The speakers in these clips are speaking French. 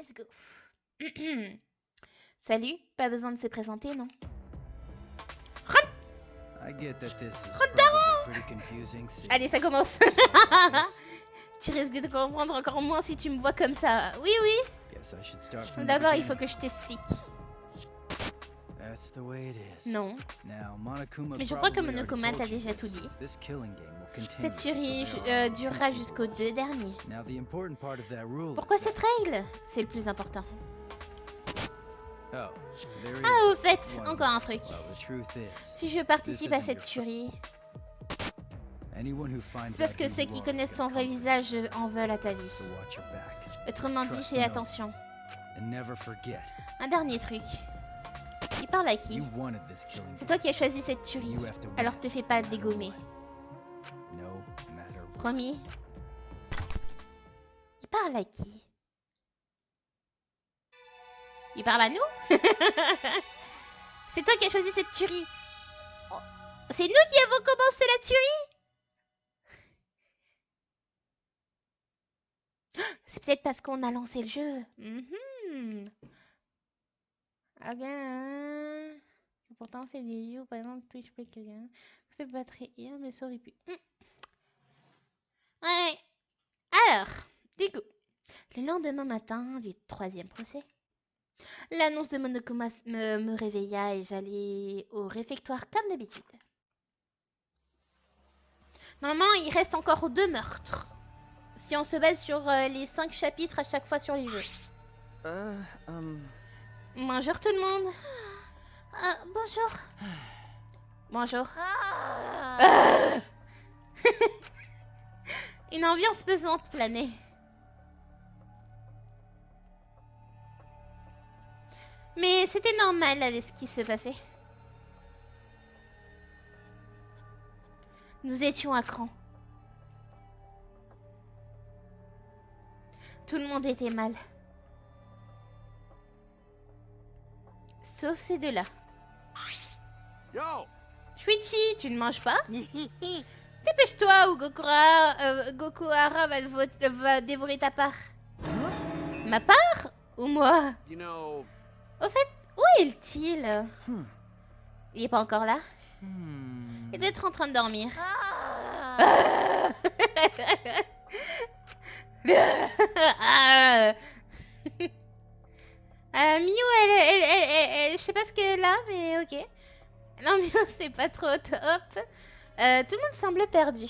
Let's go. Salut, pas besoin de se présenter, non? Allez, ça commence. Tu risques de comprendre encore moins si tu me vois comme ça. Oui, oui. D'abord, il faut que je t'explique. Non. Mais je crois que Monokuma t'a déjà tout dit. Cette série durera jusqu'aux 2 derniers. Pourquoi cette règle? C'est le plus important. Ah, au fait, encore un truc. Si je participe à cette tuerie, c'est parce que ceux qui connaissent ton vrai visage en veulent à ta vie. Autrement dit, fais attention. Un dernier truc. Il parle à qui? C'est toi qui as choisi cette tuerie. Alors te fais pas dégommer. Promis? Il parle à qui? Il parle à nous? C'est toi qui as choisi cette tuerie. Oh, c'est nous qui avons commencé la tuerie? C'est peut-être parce qu'on a lancé le jeu. Pourtant on fait des views, par exemple Twitch Play quelqu'un. C'est pas très bien, mais ça aurait pu. Ouais. Alors, du coup, le lendemain matin du 3e procès, l'annonce de Monokuma me réveilla et j'allais au réfectoire comme d'habitude. Normalement, il reste encore 2 meurtres. Si on se base sur les 5 chapitres à chaque fois sur les jeux. Bonjour tout le monde. Bonjour. Bonjour. Une ambiance pesante planait. Mais c'était normal avec ce qui se passait. Nous étions à cran. Tout le monde était mal. Sauf ces deux-là. Shuichi, tu ne manges pas? Dépêche-toi ou Gokuhara va dévorer ta part. Ma part? Ou moi? Au fait, où est-il? Il est pas encore là? Il doit être en train de dormir. Miu, je sais pas ce qu'elle a, mais ok. L'ambiance c'est pas trop top. Tout le monde semble perdu.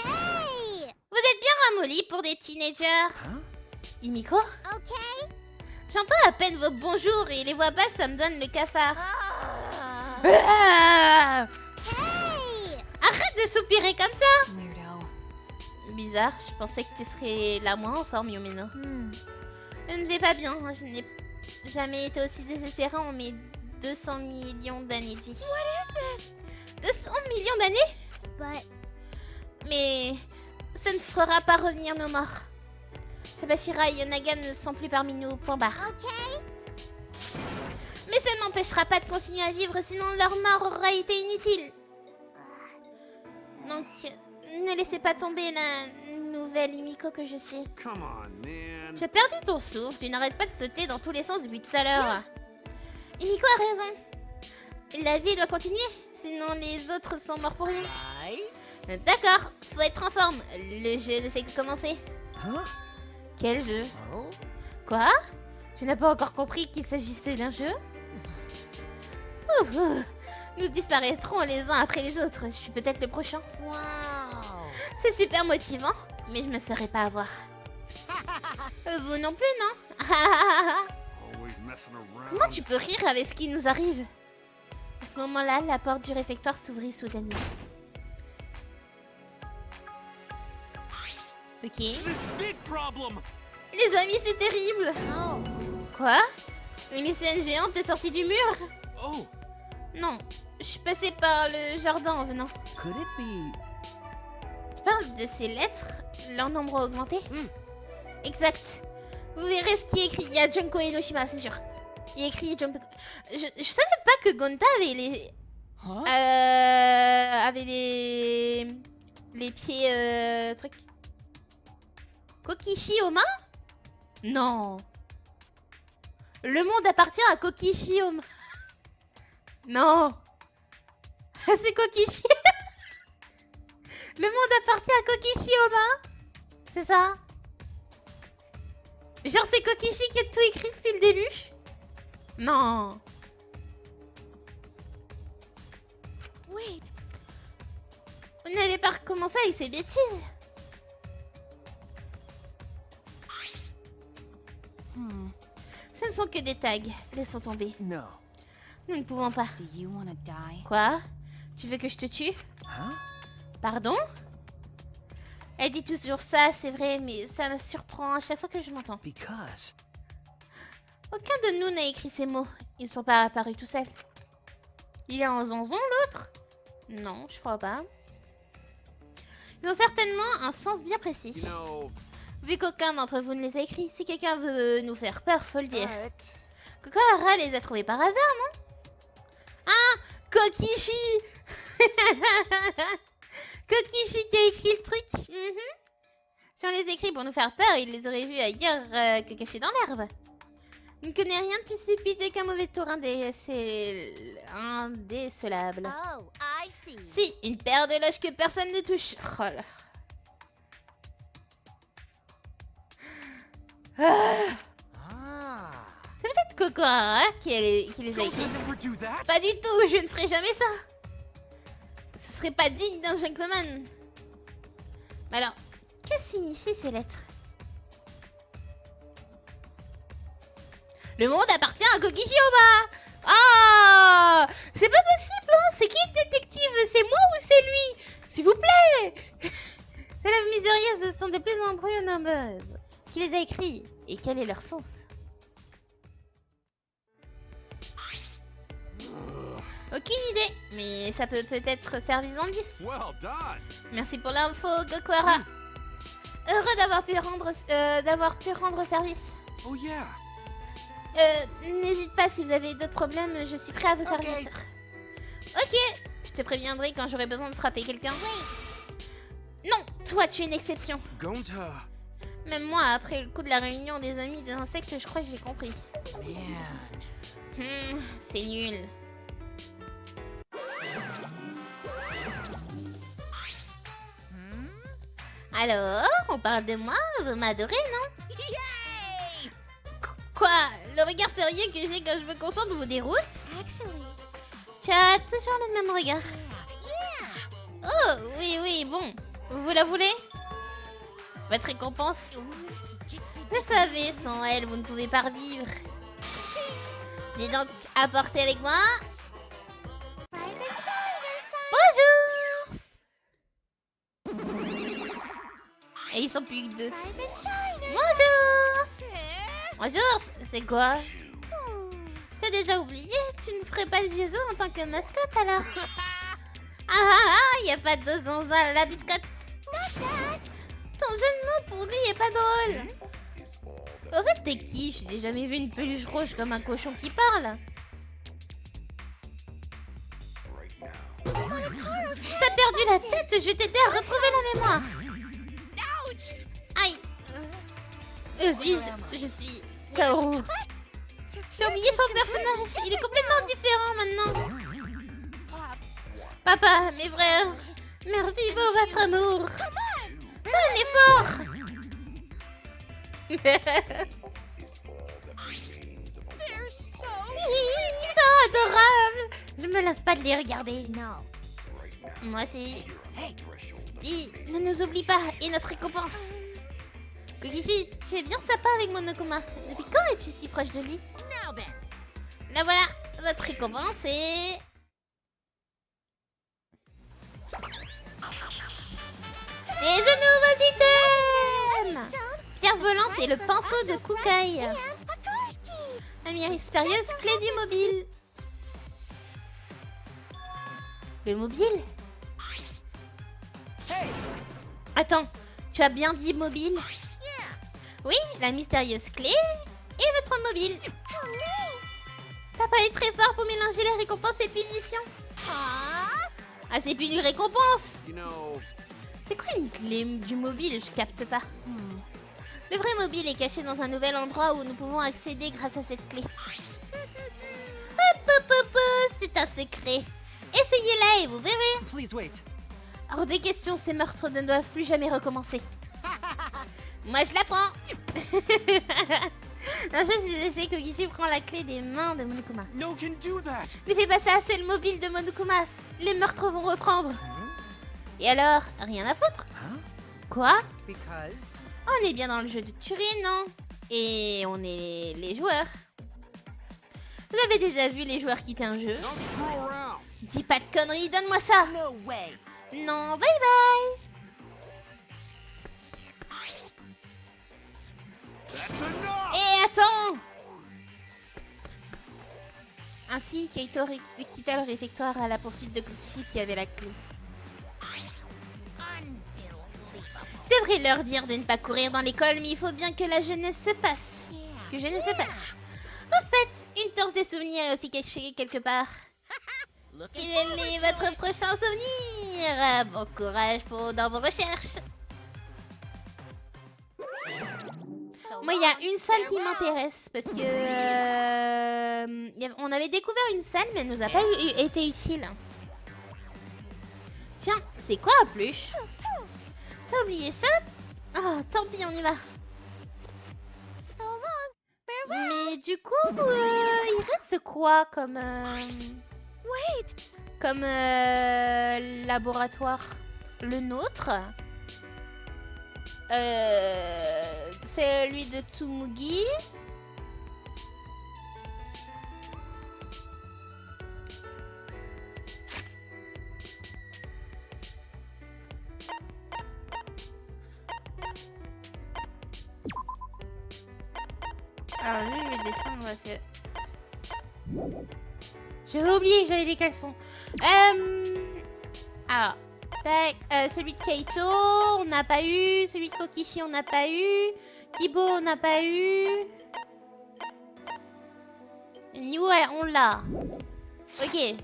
Hey! Vous êtes bien ramollis pour des teenagers? Himiko? J'entends à peine vos bonjours et les voix basses, ça me donne le cafard. Hey! Arrête de soupirer comme ça! Bizarre, je pensais que tu serais la moins en forme, Yumino. Je ne vais pas bien, je n'ai jamais été aussi désespérée en mes 200 millions d'années de vie. 200 millions d'années? Mais ça ne fera pas revenir nos morts. Sabashira et Yonaga ne sont plus parmi nous, point barre. Mais ça ne m'empêchera pas de continuer à vivre, sinon leur mort aura été inutile. Donc, ne laissez pas tomber la nouvelle Himiko que je suis. Tu as perdu ton souffle, tu n'arrêtes pas de sauter dans tous les sens depuis tout à l'heure. Himiko a raison. La vie doit continuer, sinon les autres sont morts pour rien. D'accord, faut être en forme. Le jeu ne fait que commencer. Quel jeu? Quoi? Tu n'as pas encore compris qu'il s'agissait d'un jeu? Nous disparaîtrons les uns après les autres. Je suis peut-être le prochain. C'est super motivant, mais je me ferai pas avoir. Vous non plus, non? Comment tu peux rire avec ce qui nous arrive? À ce moment-là, la porte du réfectoire s'ouvrit soudainement. Ok. Les amis, c'est terrible. Quoi? Une lycéenne géante est sortie du mur? Non, je suis passée par le jardin en venant. Tu parles de ces lettres? Leur nombre a augmenté? Exact. Vous verrez ce qui est écrit. Il y a Junko Enoshima, c'est sûr. Il y a écrit Junko... Je savais pas que Gonta avait les... avait les pieds... trucs... Kokishi Oma? Non. Le monde appartient à Kokishioma. Non. C'est Kokishi. Le monde appartient à Kokishioma. C'est ça? Genre c'est Kokishi qui a tout écrit depuis le début? Non. Wait. Vous n'allez pas recommencer avec ces bêtises. Ce ne sont que des tags. Laissons tomber. No. Nous ne pouvons pas. Do you want to die? Quoi? Tu veux que je te tue? Huh? Pardon? Elle dit toujours ça, c'est vrai, mais ça me surprend à chaque fois que je m'entends. Because. Aucun de nous n'a écrit ces mots. Ils ne sont pas apparus tout seuls. Il est en zonzon, l'autre? Non, je crois pas. Ils ont certainement un sens bien précis. You know. Vu qu'aucun d'entre vous ne les a écrits, si quelqu'un veut nous faire peur, faut le dire. But. Kokahara les a trouvés par hasard, non? Ah! Kokishi! Kokishi qui a écrit le truc. Si on les écrit pour nous faire peur, il les aurait vus ailleurs que cachés dans l'herbe. Il ne connaît rien de plus stupide qu'un mauvais tour indécelable. Oh, I see. Si, une paire de loges que personne ne touche. Oh là. Ah. C'est peut-être Kokahara qui les a Don't écrits. I never do that? Pas du tout, je ne ferai jamais ça. Ce serait pas digne d'un gentleman. Mais alors, que signifient ces lettres? Le monde appartient à Kokishioma. Ah, c'est pas possible, hein. C'est qui le détective? C'est moi ou c'est lui? S'il vous plaît. Ces lèvres mystérieuses sont de plus en plus nombreuses. Qui les a écrits? Et quel est leur sens? Aucune idée, mais ça peut peut-être servir d'indice. Well done. Merci pour l'info, Gokuhara. Heureux d'avoir pu rendre service. Oh yeah. N'hésite pas si vous avez d'autres problèmes, je suis prêt à vous servir. Ok. Ok, je te préviendrai quand j'aurai besoin de frapper quelqu'un. Non, toi tu es une exception. Gonta. Même moi, après le coup de la réunion des amis des insectes, je crois que j'ai compris. Man. C'est nul. Alors, on parle de moi? Vous m'adorez, non? Yay! Quoi? Le regard sérieux que j'ai quand je me concentre vous déroute? Actually, Tu as toujours le même regard. yeah. Oh, oui, oui, bon. Vous la voulez? Votre récompense? Vous savez, sans elle, vous ne pouvez pas revivre. J'ai donc apporté avec moi... Rise and shine, Bonjour! Et ils sont plus que deux. Rise and shine. Bonjour! Bonjour, c'est quoi? Tu as déjà oublié? Tu ne ferais pas le vieux os en tant que mascotte alors? Y a pas de zonzin à la biscotte. Ton jeu de mots pour lui est pas drôle. En fait, t'es qui? Je n'ai jamais vu une peluche rouge comme un cochon qui parle. T'as perdu la tête? Je t'aidais à retrouver la mémoire. Aïe. Je suis Kaoru. T'as oublié ton personnage? Il est complètement différent maintenant. Papa, mes frères, merci pour votre amour. Un effort. Ils sont adorables. Je me lasse pas de les regarder. No. Moi aussi. Dis, ne nous oublie pas. Et notre récompense. Kokishi, tu es bien sympa avec Monokuma. Depuis quand es-tu si proche de lui? Now then. Là voilà, votre récompense est... Et de nouveaux items! Pierre volante et le pinceau de Kukai. La mystérieuse clé du mobile. Le mobile? Attends, tu as bien dit mobile? Oui, la mystérieuse clé et votre mobile. Papa est très fort pour mélanger les récompenses et punitions. Ah, c'est plus une récompense. You know. C'est quoi une clé du mobile? Je capte pas. Le vrai mobile est caché dans un nouvel endroit où nous pouvons accéder grâce à cette clé. C'est un secret. Essayez-la et vous verrez. Please wait. Hors de question, ces meurtres ne doivent plus jamais recommencer. Moi, je la prends. Un jeu sur les échecs, Kokichi prend la clé des mains de Monokuma. No can do that. Ne fais pas ça, c'est le mobile de Monokuma. Les meurtres vont reprendre. Et alors, rien à foutre. Huh? Quoi? Because. On est bien dans le jeu de Turing, non? Et on est les joueurs. Vous avez déjà vu les joueurs quitter un jeu? Don't screw around. Dis pas de conneries, donne-moi ça. No way. Non, bye bye. That's enough. Et attends. Ainsi, Kaito quitta le réfectoire à la poursuite de Kokichi qui avait la clé. Je devrais leur dire de ne pas courir dans l'école, mais il faut bien que la jeunesse se passe. Que jeunesse se passe. Au fait, une torche des souvenirs est aussi cachée quelque part. Quel est votre prochain souvenir? Bon courage dans vos recherches. Moi, il y a une salle qui m'intéresse parce que on avait découvert une salle, mais elle nous a pas été utile. Tiens, c'est quoi, Pluche? T'as oublié ça? Oh, tant pis, on y va. So long. Farewell. Mais du coup, il reste quoi comme Wait. comme laboratoire? Le nôtre? Celui de Tsumugi. Alors lui, je vais descendre parce que... J'avais oublié que j'avais des caleçons. Alors, tac, celui de Kaito, on n'a pas eu. Celui de Kokichi, on n'a pas eu. Kibo, on n'a pas eu. Niu, on l'a. Ok.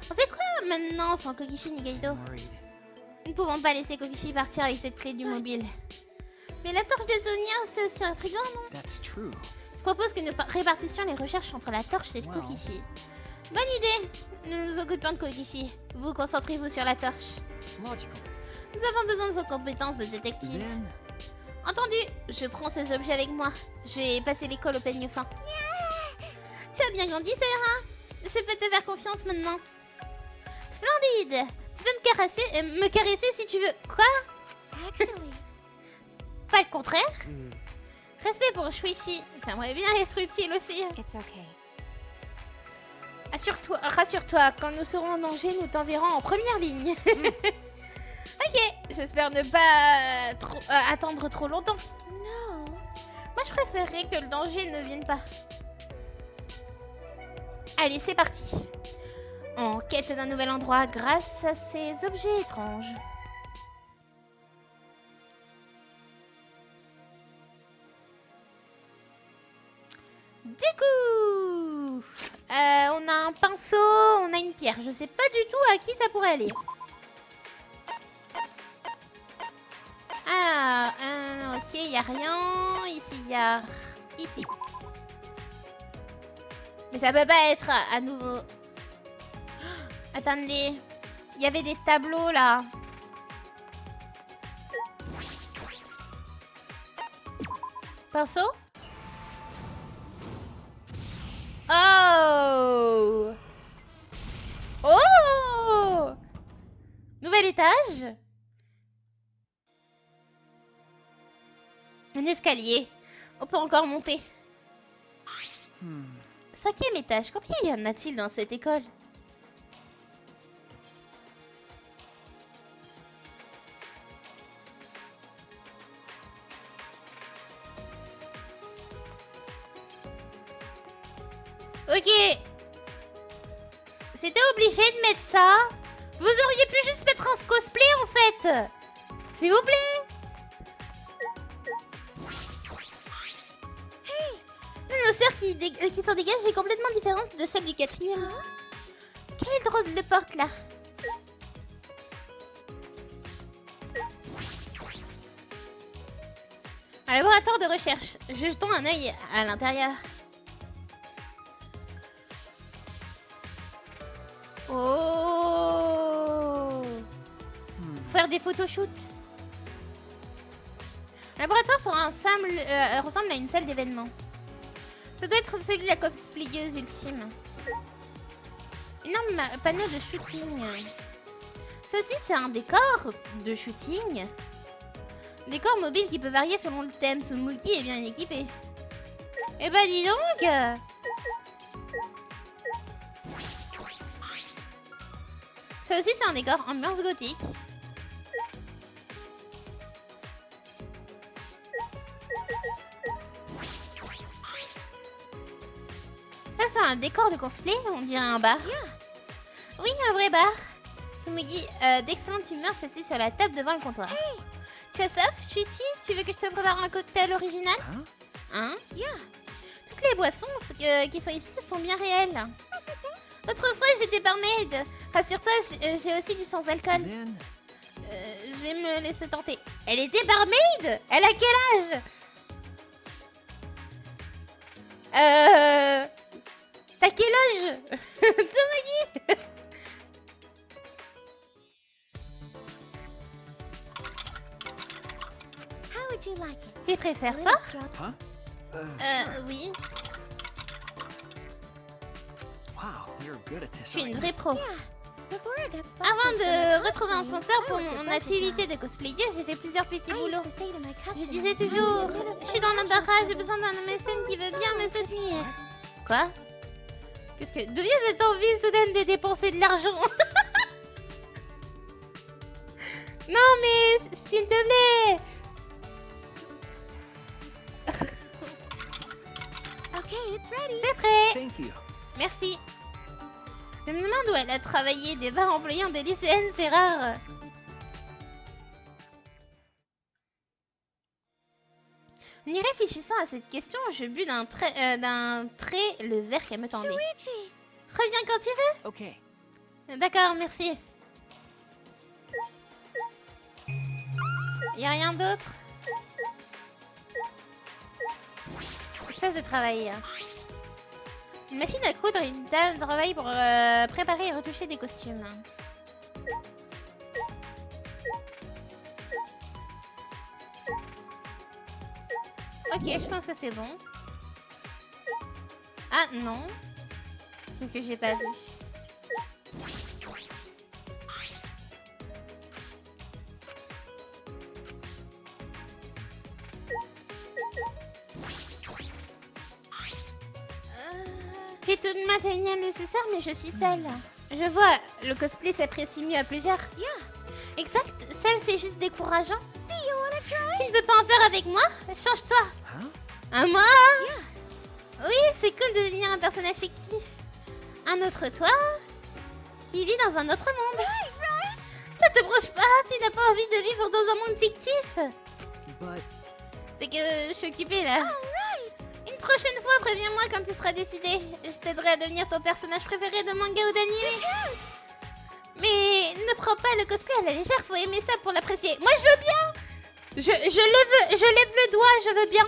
On fait quoi maintenant sans Kokichi ni Kaito? I'm worried. Nous ne pouvons pas laisser Kokichi partir avec cette clé du mobile. Mais la torche des souvenirs, c'est intriguant, non? That's true. Je propose que nous répartissions les recherches entre la torche et Wow. Kokichi. Bonne idée. Nous nous occupons de Kokichi. Vous concentrez-vous sur la torche. Logical. Nous avons besoin de vos compétences de détective. Then. Entendu, je prends ces objets avec moi. Je vais passer l'école au peigne fin. Tu as bien grandi, Sarah. Je peux te faire confiance maintenant. Splendide. Tu peux me caresser si tu veux. Quoi? Actually. Pas le contraire? Respect pour Shuichi. J'aimerais bien être utile aussi. It's okay. Rassure-toi, quand nous serons en danger, nous t'enverrons en première ligne. Ok, j'espère ne pas attendre trop longtemps. No. Moi, je préférerais que le danger ne vienne pas. Allez, c'est parti. En quête d'un nouvel endroit grâce à ces objets étranges. Du coup, on a un pinceau, on a une pierre. Je sais pas du tout à qui ça pourrait aller. Ah, ok, il y a rien. Ici, il y a... Ici. Mais ça peut pas être à nouveau... Attendez. Il y avait des tableaux, là. Pinceau? Oh! Oh! Nouvel étage? Un escalier. On peut encore monter. 5e étage. Combien y en a-t-il dans cette école? Ok. C'était obligé de mettre ça. Vous auriez pu juste mettre un cosplay en fait. S'il vous plaît. Nos sœurs qui s'en dégagent est complètement différente de celle du 4e. Quelle drôle de porte là. Un laboratoire de recherche. Jetons un œil à l'intérieur. Oh! Faire des photoshoots. Le laboratoire ressemble à une salle d'événement. Ça doit être celui de la cosplayeuse ultime. Énorme panneau de shooting. Ceci, c'est un décor de shooting. Décor mobile qui peut varier selon le thème. Tsumugi est bien équipé. Eh bah dis donc! Ça aussi, c'est un décor ambiance gothique. Ça, c'est un décor de cosplay, on dirait un bar. Oui, un vrai bar. Tsumugi, d'excellente humeur, s'assied sur la table devant le comptoir. Tu as soif, Shuichi? Tu veux que je te prépare un cocktail original? Hein? Toutes les boissons qui sont ici sont bien réelles. Autrefois, j'étais barmaid. Rassure-toi, j'ai aussi du sans-alcool. Je vais me laisser tenter. Elle était barmaid? Elle a quel âge? T'as quel âge? Tsumugi? How would you like it? Tu préfères Little pas? strawberry- Oui. Wow, you're good at this. Je suis une aren't vraie pro. Yeah. Before I got Avant sponsors de for my retrouver un costume, sponsor I pour worked at mon budget activité job. de cosplayer, j'ai fait plusieurs petits I boulots. used to say to my Je customers, disais "I toujours, need a little je suis dans fashion l'embarras, j'ai for besoin d'un them." mécène qui veut So bien me excited. soutenir. Quoi? Qu'est-ce que... D'où vient cette envie soudaine de dépenser de l'argent? Non mais, s'il te plaît. Okay, it's ready. C'est prêt. Thank you. Merci. Je me demande où elle a travaillé, des bars employant des lycéennes, c'est rare. En y réfléchissant à cette question, je bus d'un trait le verre qu'elle me tendait. Shuichi. Reviens quand tu veux. Okay. D'accord, merci. Y a rien d'autre? Espace de travail. Une machine à coudre et une table de travail pour préparer et retoucher des costumes. Ok, je pense que c'est bon. Ah non. Qu'est-ce que j'ai pas vu? J'ai tout de matériel nécessaire, mais je suis seule. Je vois, le cosplay s'apprécie mieux à plusieurs. Exact, seul c'est juste décourageant. Do you wanna try? Tu ne veux pas en faire avec moi? Change-toi. Huh? Un moi? Oui, c'est cool de devenir un personnage fictif. Un autre toi qui vit dans un autre monde. Ça te branche pas? Tu n'as pas envie de vivre dans un monde fictif? But C'est que je suis occupée là. Une prochaine fois, préviens-moi quand tu seras décidé. Je t'aiderai à devenir ton personnage préféré de manga ou d'anime. Mais ne prends pas le cosplay à la légère, faut aimer ça pour l'apprécier. Moi je veux bien. Je lève le doigt, je veux bien.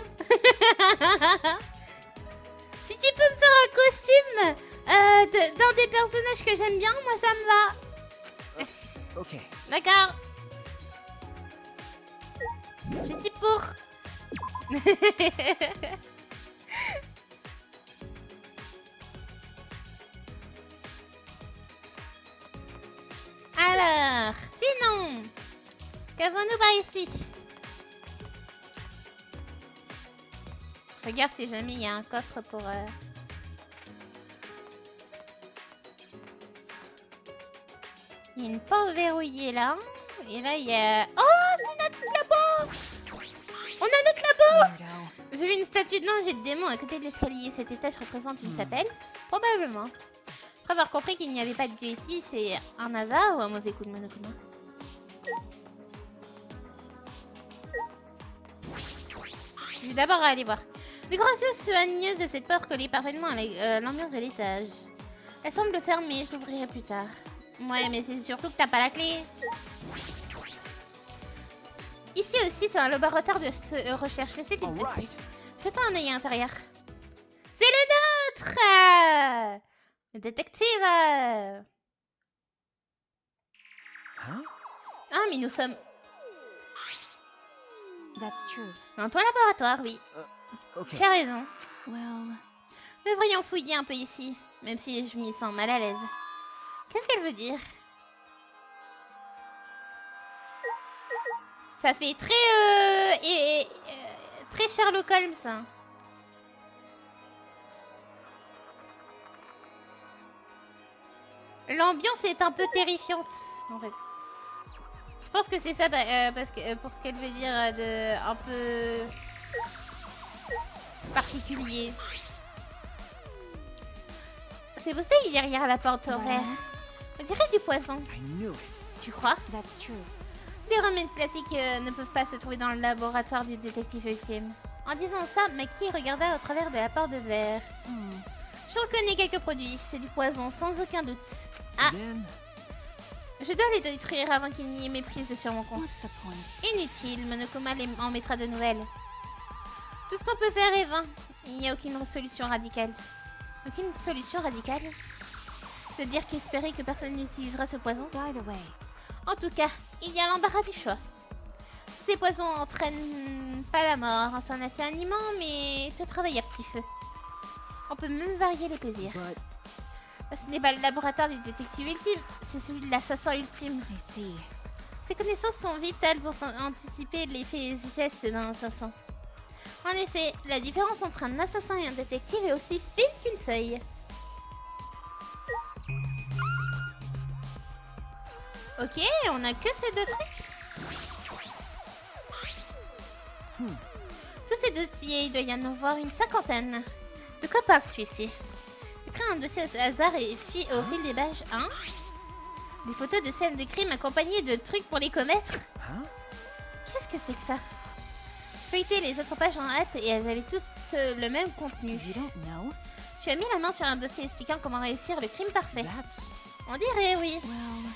Si tu peux me faire un costume d'un des personnages que j'aime bien, moi ça me va. okay. D'accord. Je suis pour. Alors, sinon, qu'avons-nous par ici? Regarde si jamais il y a un coffre pour... Il y a une porte verrouillée là. Et là, il y a... Oh, c'est notre labo! On a notre labo! J'ai vu une statue d'ange et de démon à côté de l'escalier. Cet étage représente une chapelle? Probablement. Après avoir compris qu'il n'y avait pas de dieu ici, c'est un hasard ou un mauvais coup de monokuma? Je vais d'abord aller voir. Les gracieuses soigneuses de cette porte collent parfaitement avec l'ambiance de l'étage. Elle semble fermée, je l'ouvrirai plus tard. Ouais, mais c'est surtout que t'as pas la clé. Ici aussi, c'est un laboratoire de recherche. Mais c'est une Alright. petite. Fais-toi un œil intérieur. C'est le nôtre! Le détective! Huh? Ah, mais nous sommes That's true. dans ton laboratoire, oui. Okay. Tu as raison. Well, Devrions fouiller un peu ici, même si je m'y sens mal à l'aise. Qu'est-ce qu'elle veut dire? Ça fait très très Sherlock Holmes, ça. L'ambiance est un peu terrifiante, en fait. Je pense que c'est ça, parce que pour ce qu'elle veut dire de un peu particulier. C'est bousteille derrière la porte en verre. On dirait du poison. I knew it. Tu crois? that's true. Des remèdes classiques ne peuvent pas se trouver dans le laboratoire du détective ultime. En disant ça, Maki regarda au travers de la porte de verre. Je reconnais quelques produits, c'est du poison, sans aucun doute. Ah, Then, je dois les détruire avant qu'il n'y ait méprise sur mon compte. What's the point? Inutile, Monokuma en mettra de nouvelles. Tout ce qu'on peut faire est vain. Il n'y a aucune solution radicale. Aucune solution radicale? C'est-à-dire qu'espérer que personne n'utilisera ce poison? By the way, En tout cas, il y a l'embarras du choix. Tous ces poisons entraînent pas la mort, un soin aliment, mais te travaille à petit feu. On peut même varier les plaisirs. but Ce n'est pas le laboratoire du détective ultime, c'est celui de l'assassin ultime. I see. Ces connaissances sont vitales pour anticiper les faits et gestes d'un assassin. En effet, la différence entre un assassin et un détective est aussi fine qu'une feuille. Ok, on a que ces deux trucs. Tous ces dossiers, il doit y en avoir une cinquantaine. De quoi parle celui-ci? J'ai pris un dossier au hasard et fit au fil des pages. Hein? Des photos de scènes de crime accompagnées de trucs pour les commettre? huh? Qu'est-ce que c'est que ça? Feuilleter les autres pages en hâte et elles avaient toutes le même contenu. You don't know? Tu as mis la main sur un dossier expliquant comment réussir le crime parfait. That's On dirait, oui. Well,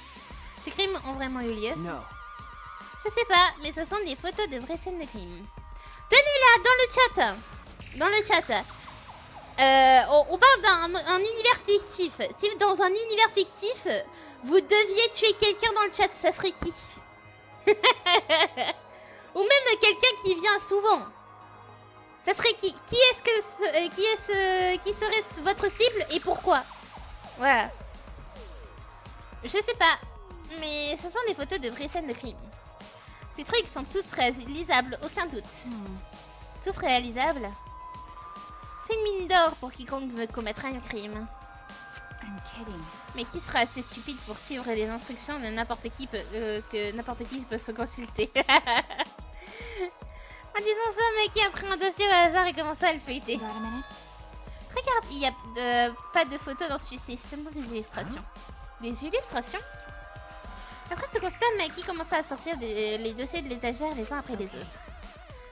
Ces crimes ont vraiment eu lieu. no. Je sais pas, mais ce sont des photos de vraies scènes de crime. Tenez-la dans le chat. Dans le chat. On parle d'un univers fictif. Si dans un univers fictif, vous deviez tuer quelqu'un dans le chat, ça serait qui? Ou même quelqu'un qui vient souvent. Ça serait qui? Qui serait votre cible et pourquoi? Voilà. Je sais pas. Mais ce sont des photos de vraies scènes de crime. Ces trucs sont tous réalisables, aucun doute. Tous réalisables. C'est une mine d'or pour quiconque veut commettre un crime. I'm kidding. Mais qui sera assez stupide pour suivre les instructions de n'importe qui que n'importe qui peut se consulter. En disant ça, Maki a pris un dossier au hasard et commença à le feuilleter. Got a minute? Regarde, il n'y a pas de photos dans celui-ci, seulement des illustrations. Des illustrations? Après ce constat, Maki commença à sortir les dossiers de l'étagère les uns après les autres.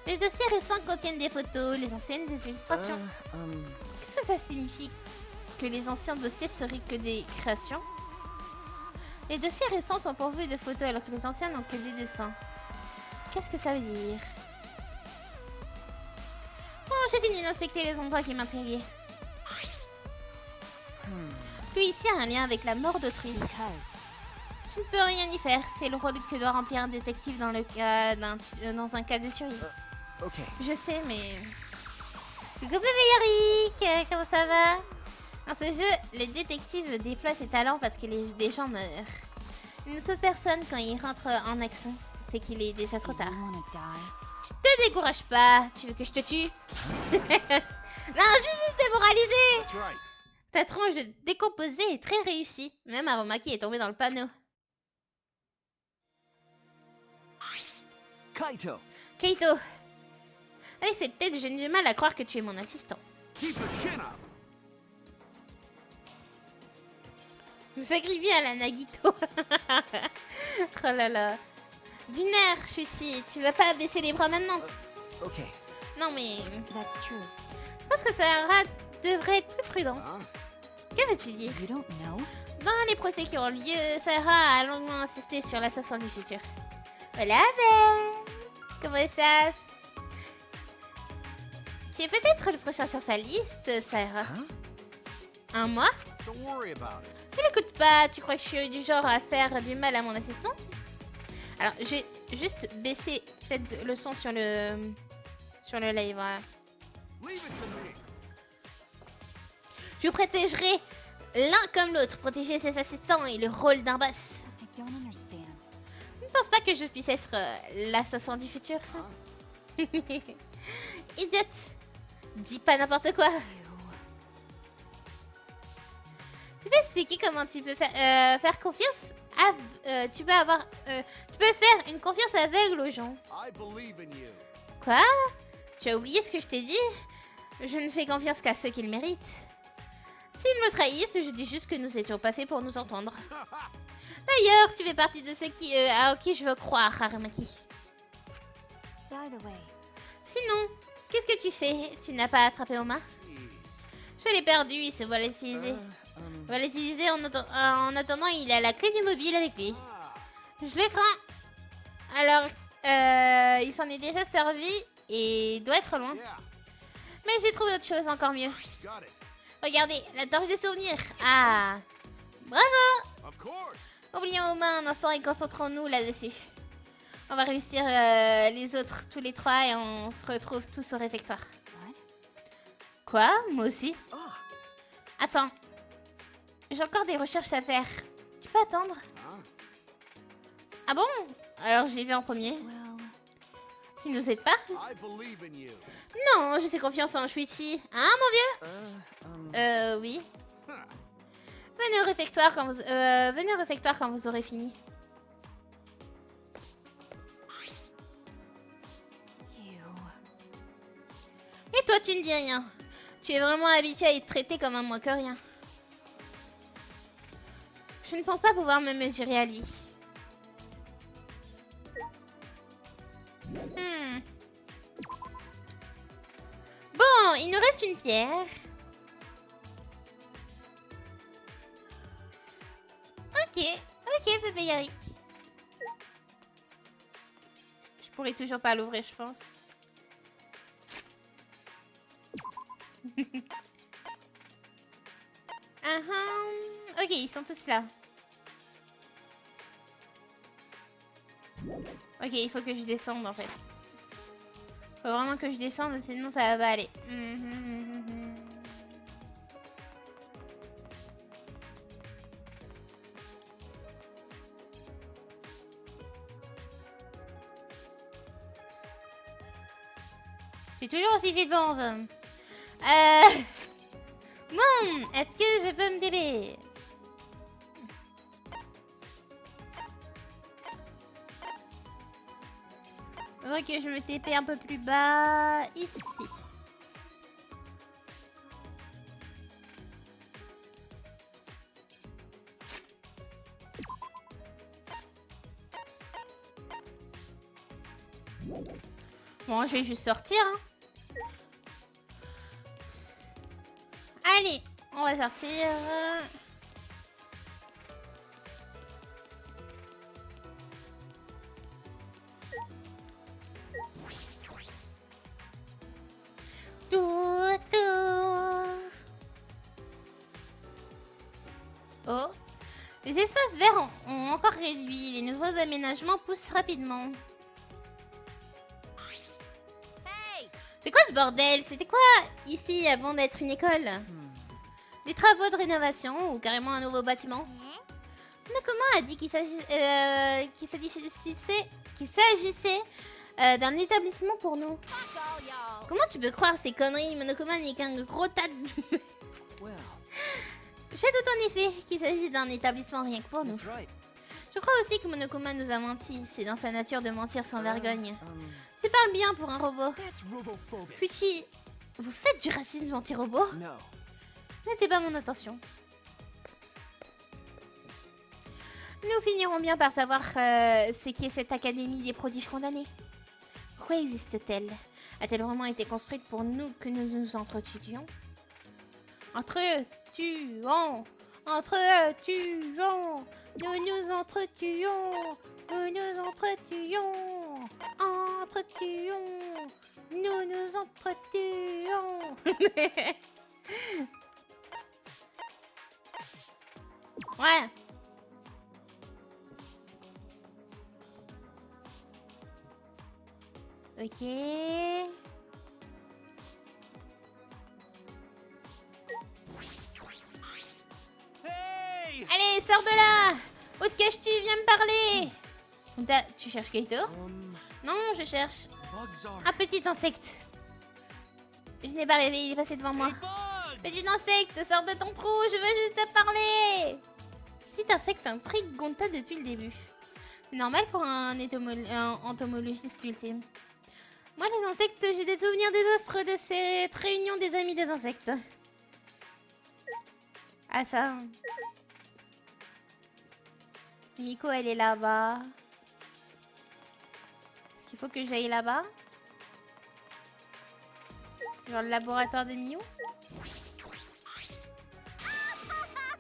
Les dossiers récents contiennent des photos, les anciennes des illustrations. Qu'est-ce que ça signifie? Que les anciens dossiers seraient que des créations? Les dossiers récents sont pourvus de photos alors que les anciens n'ont que des dessins. Qu'est-ce que ça veut dire? Bon, j'ai fini d'inspecter les endroits qui m'intriguaient. Tout ici a un lien avec la mort d'autrui. Because Je ne peux rien y faire, c'est le rôle que doit remplir un détective dans un cas de tuerie. Okay. Je sais, mais... Coucou bébé Yorick, comment ça va? Dans ce jeu, les détectives déploient ses talents parce que des gens meurent. Une seule personne, quand il rentre en action, c'est qu'il est déjà trop tard. you wanna die. Tu te décourages pas, tu veux que je te tue? Non, juste démoralisé. That's right. Ta tranche de décomposé est très réussie. Même Aromaki est tombé dans le panneau. Kaito, Keito. Avec cette tête, j'ai du mal à croire que tu es mon assistant. keep your chin up. Je me sacrifie à la Nagito. Oh là là. Du nerf, Chuchi. Tu vas pas baisser les bras maintenant. Okay. Non mais... That's true. Je pense que Sarah devrait être plus prudent. Huh? Que veux-tu dire? You don't know? Dans les procès qui ont lieu, Sarah a longuement insisté sur l'assassin du futur. Voilà, ben... Comment ça? Tu es peut-être le prochain sur sa liste, Sarah. Un moi? Don't worry about it. Ne l'écoute pas, tu crois que je suis du genre à faire du mal à mon assistant? Alors, je vais juste baisser peut-être le son sur le live. Voilà. Leave it to me. Je vous protégerai l'un comme l'autre. Protéger ses assistants est le rôle d'un boss. I don't understand. Je ne pense pas que je puisse être l'assassin du futur. Idiote. Dis pas n'importe quoi. Tu peux expliquer comment tu peux faire confiance tu peux faire une confiance aveugle aux gens. I believe in you. Quoi? Tu as oublié ce que je t'ai dit? Je ne fais confiance qu'à ceux qui le méritent. S'ils me trahissent, je dis juste que nous n'étions pas faits pour nous entendre. D'ailleurs, tu fais partie de ceux à qui je veux croire, Haramaki. By the way, Sinon, qu'est-ce que tu fais? Tu n'as pas attrapé Oma? Jeez. Je l'ai perdu, il s'est volatilisé. Volatilisé en attendant, il a la clé du mobile avec lui. Ah. Je le crains. Alors, il s'en est déjà servi et doit être loin. Yeah. Mais j'ai trouvé autre chose encore mieux. Got it. Regardez, la torche des souvenirs. Ah, bravo. Of course. Oublions Oma un instant et concentrons-nous là-dessus. On va réussir les autres, tous les trois, et on se retrouve tous au réfectoire. what? Quoi? Moi aussi? Ah. Attends. J'ai encore des recherches à faire. Tu peux attendre? Huh? Ah bon? Alors je l'ai vu en premier. Well, Tu nous aides pas? I believe in you. Non, je fais confiance en Shuichi. Hein, mon vieux? Oui. Huh. Venez au réfectoire quand vous aurez fini. you. Et toi, tu ne dis rien. Tu es vraiment habitué à être traité comme un moins que rien. Je ne pense pas pouvoir me mesurer à lui. Bon, il nous reste une pierre. Ok, bébé Yarick. Je pourrais toujours pas l'ouvrir, je pense. Ok, ils sont tous là. Ok, il faut que je descende en fait. Faut vraiment que je descende, sinon ça va pas aller. C'est toujours aussi vite bon, ça. Bon, est-ce que je peux me DB? Ok, je me TP un peu plus bas, ici. Bon, je vais juste sortir, hein. Allez, on va sortir. Oh, les espaces verts ont encore réduit. Les nouveaux aménagements poussent rapidement. C'est quoi ce bordel? C'était quoi ici avant d'être une école? Des travaux de rénovation ou carrément un nouveau bâtiment? Monokuma a dit qu'il s'agissait d'un établissement pour nous. Comment tu peux croire ces conneries? Monokuma n'est qu'un gros tas de... Well, Je sais tout en effet qu'il s'agit d'un établissement rien que pour nous. that's right. Je crois aussi que Monokuma nous a menti. C'est dans sa nature de mentir sans vergogne. Um, Tu parles bien pour un robot. that's robophobic. Fuichi, vous faites du racisme anti-robot? No. N'était pas mon intention. Nous finirons bien par savoir ce qu'est cette académie des prodiges condamnés. Pourquoi existe-t-elle? A-t-elle vraiment été construite pour nous que nous nous entretuions? Entretuons, nous nous entretuons, nous nous entretuons en entretuons. Nous nous entretuons. Ouais. Ok. Hey! Allez, sors de là. Où te caches-tu? Viens me parler. Tu cherches Kaito? Non, je cherche Bugs are. un petit insecte. Je n'ai pas rêvé, il est passé devant moi. Bugs! Petit insecte, sors de ton trou, je veux juste te parler. Petit insecte intrigue Gonta depuis le début. C'est normal pour un entomologiste ultime. Moi, les insectes, j'ai des souvenirs désastreux de cette réunion des amis des insectes. Ah ça. Miko, elle est là-bas. Est-ce qu'il faut que j'aille là-bas? Genre le laboratoire de Miu?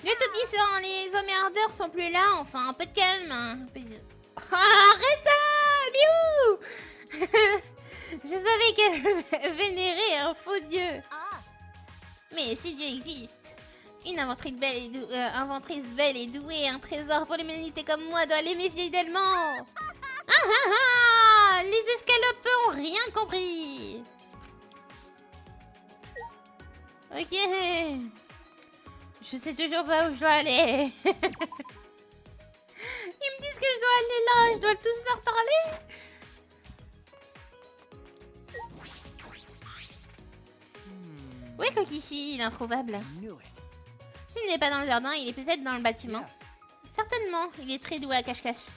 Les topissants, les emmerdeurs sont plus là, enfin un peu de calme. Oh, arrête Miu. Je savais qu'elle vénérait un faux dieu. Mais si Dieu existe, une inventrice belle et douée, un trésor pour l'humanité comme moi doit l'aimer fidèlement. Ah ah ah! Les escalopes ont rien compris. Ok. Je sais toujours pas où je dois aller. Ils me disent que je dois aller là, je dois tous leur parler. Où est Kokishi, l'introuvable? S'il n'est pas dans le jardin, il est peut-être dans le bâtiment. Certainement, il est très doué à cache-cache.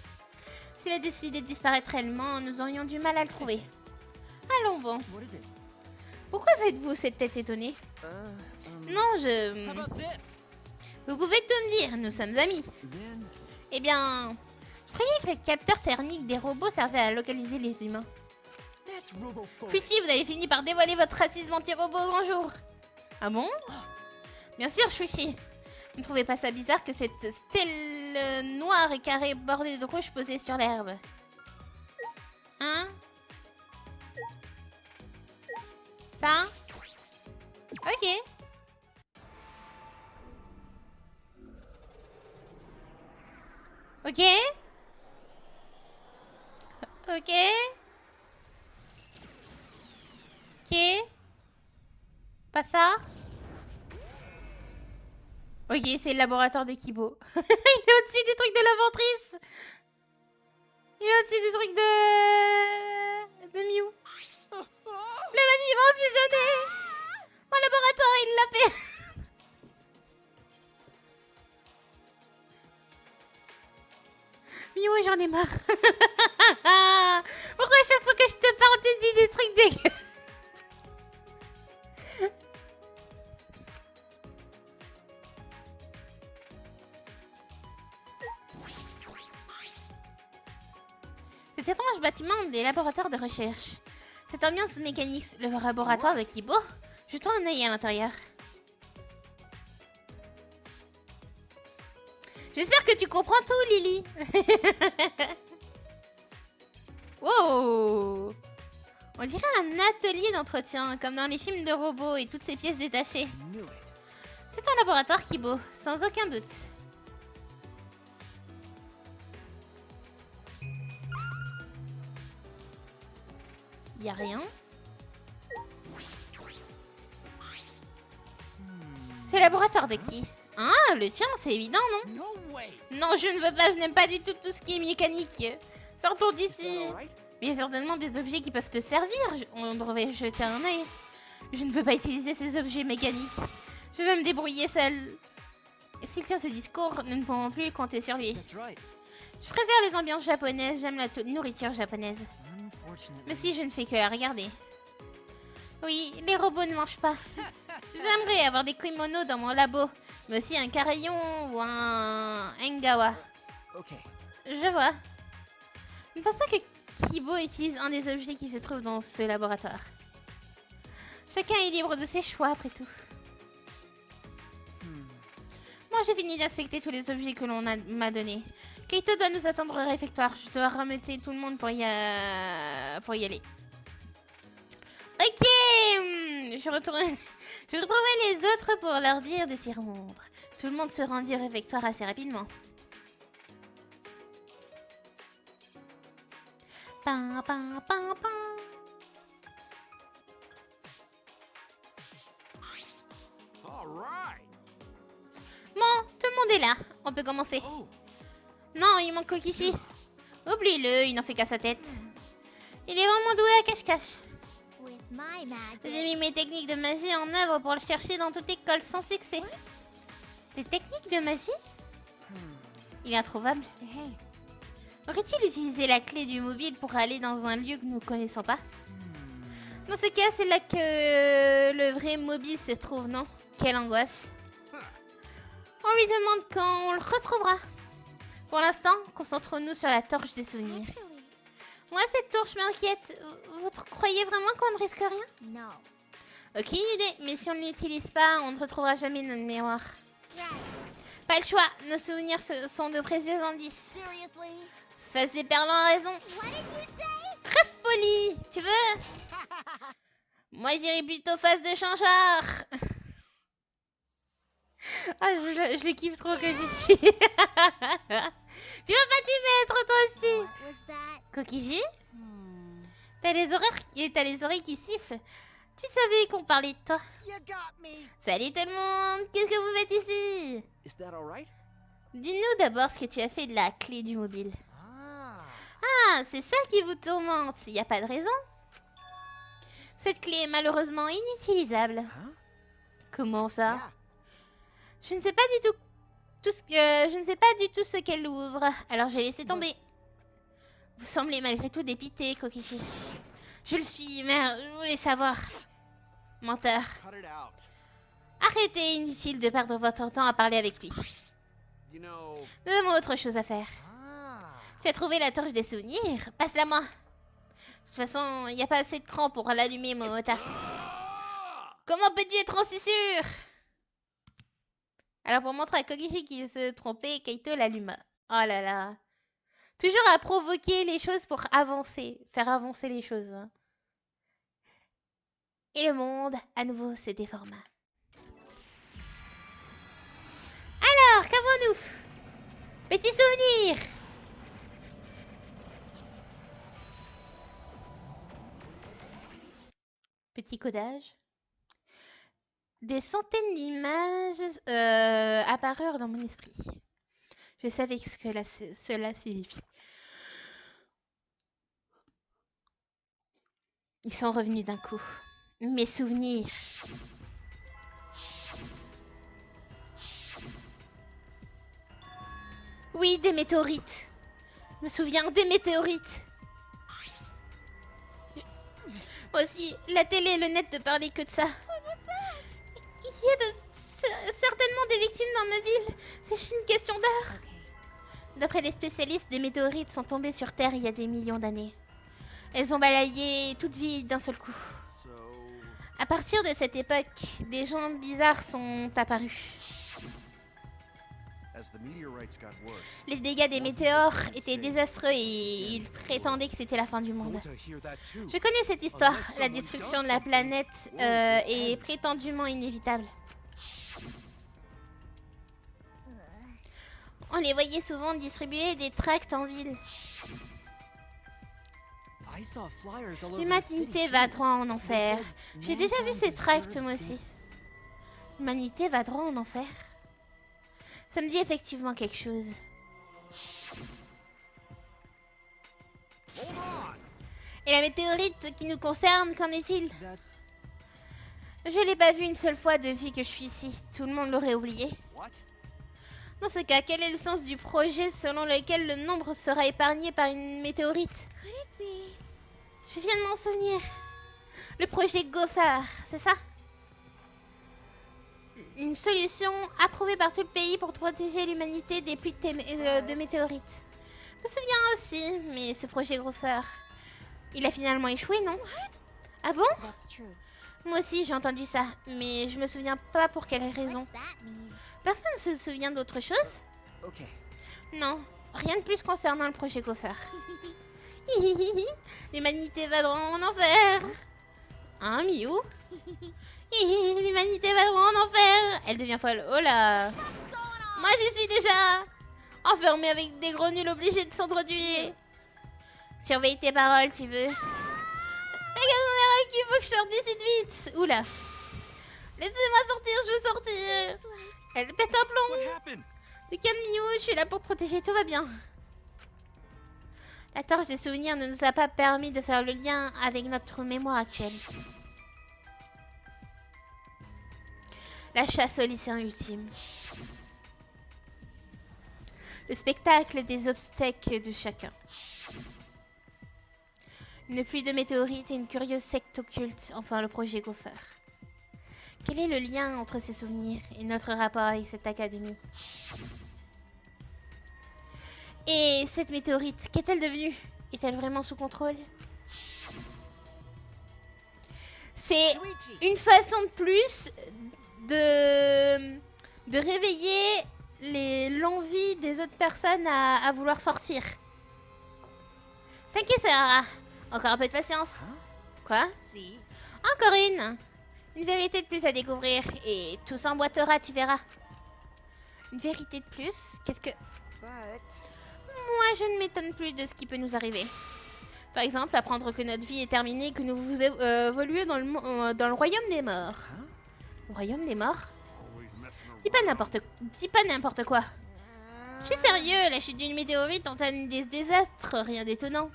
S'il a décidé de disparaître réellement, nous aurions du mal à le trouver. Allons bon. Pourquoi faites-vous cette tête étonnée? Non, Vous pouvez tout me dire, nous sommes amis. Eh bien, je croyais que les capteurs thermiques des robots servaient à localiser les humains. Shuichi, vous avez fini par dévoiler votre racisme anti-robot au grand jour. Ah bon? Bien sûr, Shuichi. Vous ne trouvez pas ça bizarre que cette stèle noire et carrée bordée de rouge posée sur l'herbe? Hein? Ça? Ok. Ok. Ok. Ok. Pas ça. Ok, c'est le laboratoire de Kibo. Il est au-dessus des trucs de l'inventrice. Il est au-dessus des trucs de Miu. Le bâtiment a fusionné. Mon laboratoire, il l'a fait. Miu, j'en ai marre. Pourquoi à chaque fois que je te parle, tu dis des trucs dégueux? Cet étrange bâtiment des laboratoires de recherche. Cette ambiance mécanique, le laboratoire de Kibo. Jetons un œil à l'intérieur. J'espère que tu comprends tout, Lily. Wow. On dirait un atelier d'entretien, comme dans les films de robots et toutes ces pièces détachées. C'est ton laboratoire, Kibo, sans aucun doute. Y a rien. C'est le laboratoire de qui? Ah, le tien, c'est évident, non? Non, je ne veux pas, je n'aime pas du tout tout ce qui est mécanique. Sortons d'ici. Il y a certainement des objets qui peuvent te servir. On devrait jeter un œil. Je ne veux pas utiliser ces objets mécaniques. Je veux me débrouiller seule. Et s'il tient ce discours, nous ne pourrons plus compter sur lui. Je préfère les ambiances japonaises, j'aime la nourriture japonaise. Mais si je ne fais que la regarder. Oui, les robots ne mangent pas. J'aimerais avoir des kimonos dans mon labo, mais aussi un carillon ou un engawa. Je vois. Je ne pense pas que Kibo utilise un des objets qui se trouvent dans ce laboratoire. Chacun est libre de ses choix après tout. Moi j'ai fini d'inspecter tous les objets que l'on m'a donnés. Kaito doit nous attendre au réfectoire. Je dois remonter tout le monde pour y aller. Ok, je retrouverai les autres pour leur dire de s'y rendre. Tout le monde se rendit au réfectoire assez rapidement. Pam, pam, pam, pam. Bon, tout le monde est là. On peut commencer. Oh. Non, il manque Kokichi. Oublie-le, il n'en fait qu'à sa tête. Il est vraiment doué à cache-cache. J'ai mis mes techniques de magie en œuvre pour le chercher dans toute l'école sans succès. Tes techniques de magie? Il est introuvable. Aurait-il utilisé la clé du mobile pour aller dans un lieu que nous ne connaissons pas? Dans ce cas, c'est là que le vrai mobile se trouve, non? Quelle angoisse. On lui demande quand on le retrouvera. Pour l'instant, concentrons-nous sur la torche des souvenirs. Moi, cette torche m'inquiète. Vous croyez vraiment qu'on ne risque rien? Non. Aucune idée, mais si on ne l'utilise pas, on ne retrouvera jamais notre mémoire. Pas le choix, nos souvenirs sont de précieux indices. Face des perlants a raison. Reste poli, tu veux? Moi, je dirais plutôt face de chanchard. Ah, je le kiffe trop que je suis. Tu vas pas t'y mettre, toi aussi? Kokichi? T'as les oreilles qui sifflent. Tu savais qu'on parlait de toi. Salut tout le monde, qu'est-ce que vous faites ici? Dis-nous d'abord ce que tu as fait de la clé du mobile. Ah, c'est ça qui vous tourmente, il n'y a pas de raison. Cette clé est malheureusement inutilisable. Comment ça? Je ne sais pas du tout ce qu'elle ouvre, alors j'ai laissé tomber. Vous semblez malgré tout dépité, Kokichi. Je le suis, mais je voulais savoir. Menteur. Arrêtez, inutile de perdre votre temps à parler avec lui. Nous avons autre chose à faire. Tu as trouvé la torche des souvenirs? Passe-la-moi. De toute façon, il n'y a pas assez de cran pour l'allumer, Momota. Comment peux-tu être aussi sûr? Alors, pour montrer à Kokichi qu'il se trompait, Kaito l'alluma. Oh là là. Toujours à provoquer les choses pour avancer. Faire avancer les choses. Hein. Et le monde, à nouveau, se déforma. Alors, qu'avons-nous? Petit souvenir. Petit codage. Des centaines d'images apparurent dans mon esprit. Je savais ce que cela signifiait. Ils sont revenus d'un coup. Mes souvenirs. Oui, des météorites. Je me souviens des météorites. Aussi, la télé et le net ne parlaient que de ça. Il y a certainement des victimes dans ma ville. C'est juste une question d'heure. D'après les spécialistes, des météorites sont tombées sur Terre il y a des millions d'années. Elles ont balayé toute vie d'un seul coup. À partir de cette époque, des gens bizarres sont apparus. Les dégâts des météores étaient désastreux et ils prétendaient que c'était la fin du monde. Je connais cette histoire. La destruction de la planète est prétendument inévitable. On les voyait souvent distribuer des tracts en ville. L'humanité va droit en enfer. J'ai déjà vu ces tracts moi aussi. L'humanité va droit en enfer. Ça me dit effectivement quelque chose. Et la météorite qui nous concerne, qu'en est-il? Je l'ai pas vue une seule fois depuis que je suis ici. Tout le monde l'aurait oublié. Dans ce cas, quel est le sens du projet selon lequel le nombre sera épargné par une météorite? Je viens de m'en souvenir. Le projet Gothar, c'est ça? Une solution approuvée par tout le pays pour protéger l'humanité des pluies de météorites. Je me souviens aussi, mais ce projet Gothar, il a finalement échoué, non? Ah bon? Moi aussi, j'ai entendu ça, mais je me souviens pas pour quelle raison. Personne ne se souvient d'autre chose? Non, rien de plus concernant le projet Gopher. L'humanité va en enfer. Hein, Miou? L'humanité va en enfer. Elle devient folle. Oh là. Moi, je suis déjà enfermée avec des gros nuls obligés de s'introduire. Surveille tes paroles, tu veux. Il faut que je sorte d'ici vite. Oula. Laissez-moi sortir, je veux sortir. Elle pète un plomb. What happened? Mais calme, Miou, je suis là pour te protéger, tout va bien. La torche des souvenirs ne nous a pas permis de faire le lien avec notre mémoire actuelle. La chasse au lycéen ultime. Le spectacle des obstacles de chacun. Une pluie de météorites et une curieuse secte occulte, enfin le projet Gopher. Quel est le lien entre ces souvenirs et notre rapport avec cette académie? Et cette météorite, qu'est-elle devenue? Est-elle vraiment sous contrôle? C'est une façon de plus de réveiller l'envie des autres personnes à vouloir sortir. T'inquiète, Sarah. Encore un peu de patience. Quoi? Encore une. Une vérité de plus à découvrir. Et tout s'emboîtera, tu verras. Une vérité de plus? Qu'est-ce que... Moi, je ne m'étonne plus de ce qui peut nous arriver. Par exemple, apprendre que notre vie est terminée et que nous évoluons dans le royaume des morts. Le royaume des morts? Dis pas n'importe quoi. Je suis sérieux, la chute d'une météorite entraîne des désastres, rien d'étonnant.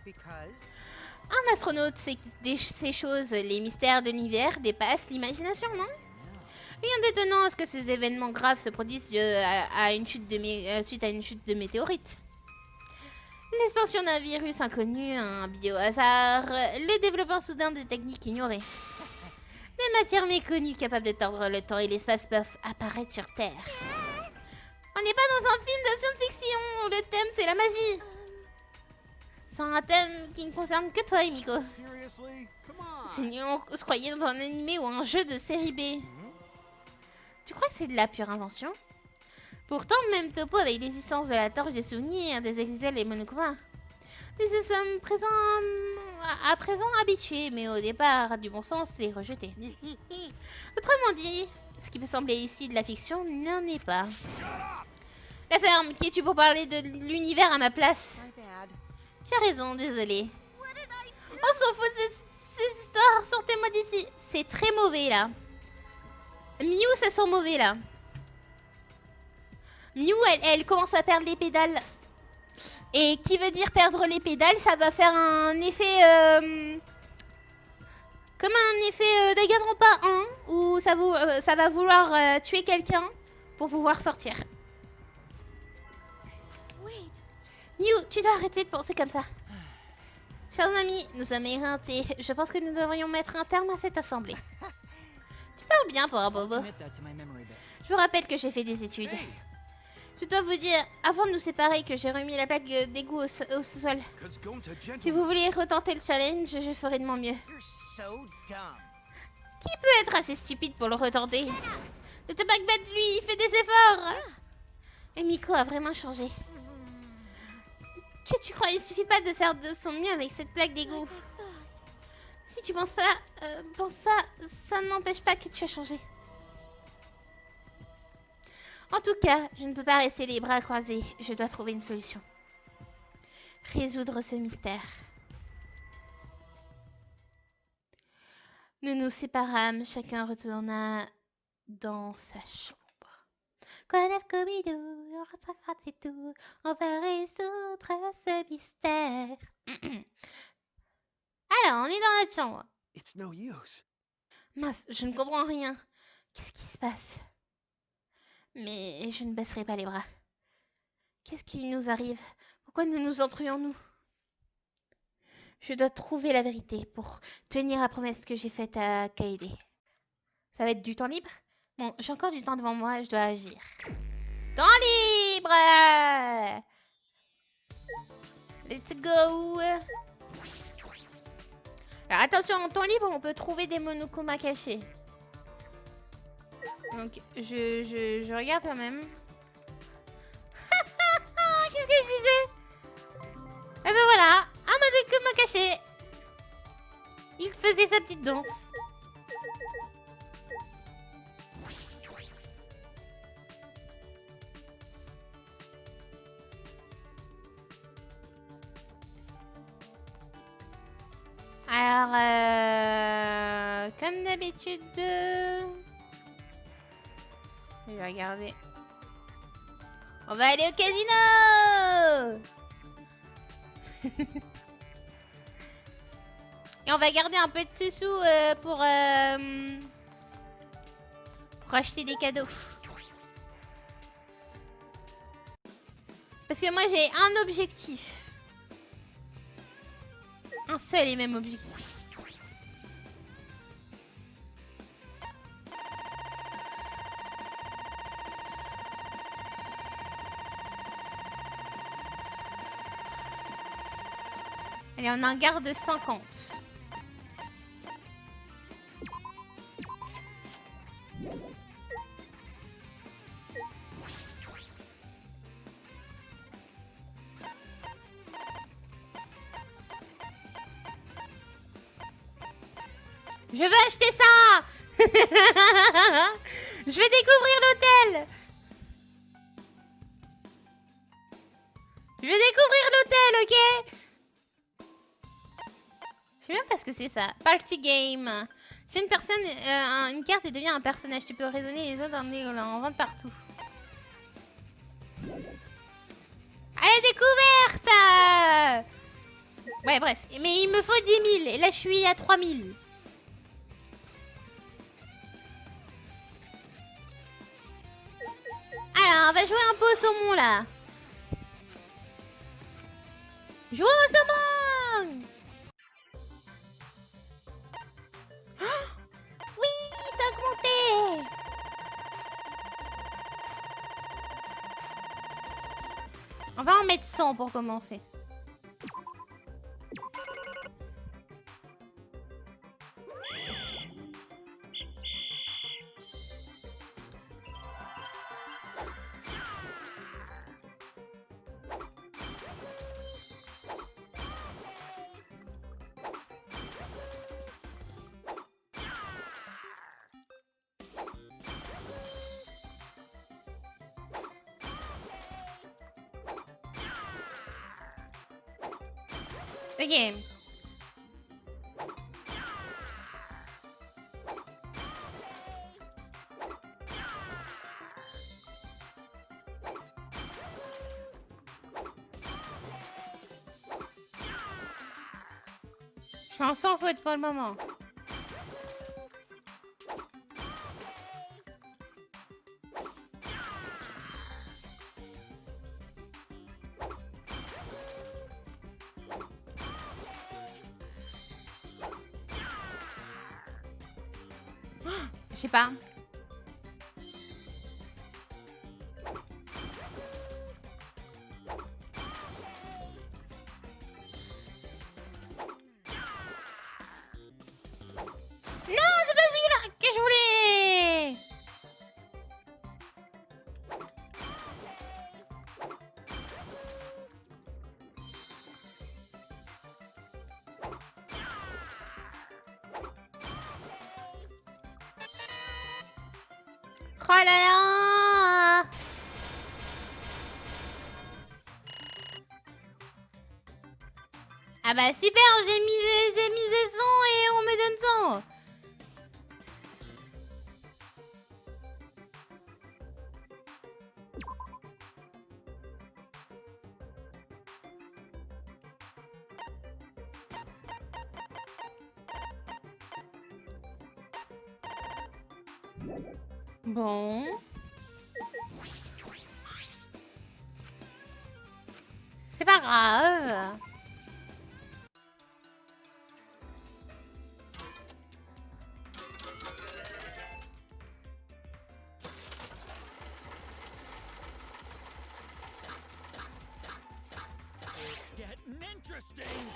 Un astronaute sait ces choses, les mystères de l'univers dépassent l'imagination, non? Rien d'étonnant à ce que ces événements graves se produisent suite à une chute de météorite. L'expansion d'un virus inconnu, un biohazard, le développement soudain de techniques ignorées. Des matières méconnues capables de tordre le temps et l'espace peuvent apparaître sur Terre. On n'est pas dans un film de science-fiction, le thème c'est la magie. C'est un thème qui ne concerne que toi, Emiko. On se croyait dans un animé ou un jeu de série B. Tu crois que c'est de la pure invention? Pourtant, même Topo avec l'existence de la torche des souvenirs, des Exils et Monokuma. Nous y sommes à présent habitués, mais au départ, du bon sens, les rejeter. Autrement dit, ce qui peut sembler ici de la fiction n'en est pas. La ferme, qui es-tu pour parler de l'univers à ma place? Tu as raison, désolé. On s'en fout de ces histoires, sortez-moi d'ici. C'est très mauvais là. Miou, ça sent mauvais là. Miou, elle commence à perdre les pédales. Et qui veut dire perdre les pédales, ça va faire un effet... comme un effet Danganronpa 1, où ça va vouloir tuer quelqu'un pour pouvoir sortir. Miou, tu dois arrêter de penser comme ça. Chers amis, nous sommes éreintés. Je pense que nous devrions mettre un terme à cette assemblée. Tu parles bien pour un bobo. Je vous rappelle que j'ai fait des études. Je dois vous dire, avant de nous séparer, que j'ai remis la plaque d'égout au sous-sol. Si vous voulez retenter le challenge, je ferai de mon mieux. Qui peut être assez stupide pour le retenter? Ne te back de lui, il fait des efforts. Et Miko a vraiment changé. Que tu crois, il suffit pas de faire de son mieux avec cette plaque d'égout. Si tu penses pas, ça n'empêche pas que tu as changé. En tout cas, je ne peux pas rester les bras croisés. Je dois trouver une solution. Résoudre ce mystère. Nous nous séparâmes, chacun retourna dans sa chambre. On va résoudre ce mystère. Alors, on est dans notre chambre. It's no use. Mince, je ne comprends rien. Qu'est-ce qui se passe? Mais je ne baisserai pas les bras. Qu'est-ce qui nous arrive? Pourquoi nous nous entrions-nous? Je dois trouver la vérité pour tenir la promesse que j'ai faite à Kaede. Ça va être du temps libre? Bon, j'ai encore du temps devant moi, je dois agir. Temps libre! Let's go! Alors attention, en temps libre, on peut trouver des Monokuma cachés. Donc, je regarde quand même. caché. Il faisait sa petite danse. Alors, comme d'habitude, je vais regarder. On va aller au casino. Et on va garder un peu de sous-sous pour acheter des cadeaux. Parce que moi j'ai un objectif. Un seul et même objectif. Allez, on en garde 50. Je veux acheter ça. Je veux découvrir l'hôtel. Je veux découvrir l'hôtel, ok? Je sais même pas ce que c'est ça. Party game. Tu es une personne, une carte et deviens un personnage. Tu peux raisonner les autres en vente partout. Allez, découverte. Ouais, bref. Mais il me faut 10 000. Et là, je suis à 3 000. Alors, on va jouer un peu au saumon, là. Jouer au saumon. Oui, ça a augmenté. On va en mettre 100 pour commencer. Ok. Je suis en sans faute pour le moment. Je sais pas. Non, c'est pas celui-là que je voulais. Oh là là. Ah bah super, j'ai misé 100 et on me donne 100. Bon. C'est pas grave. It's getting interesting.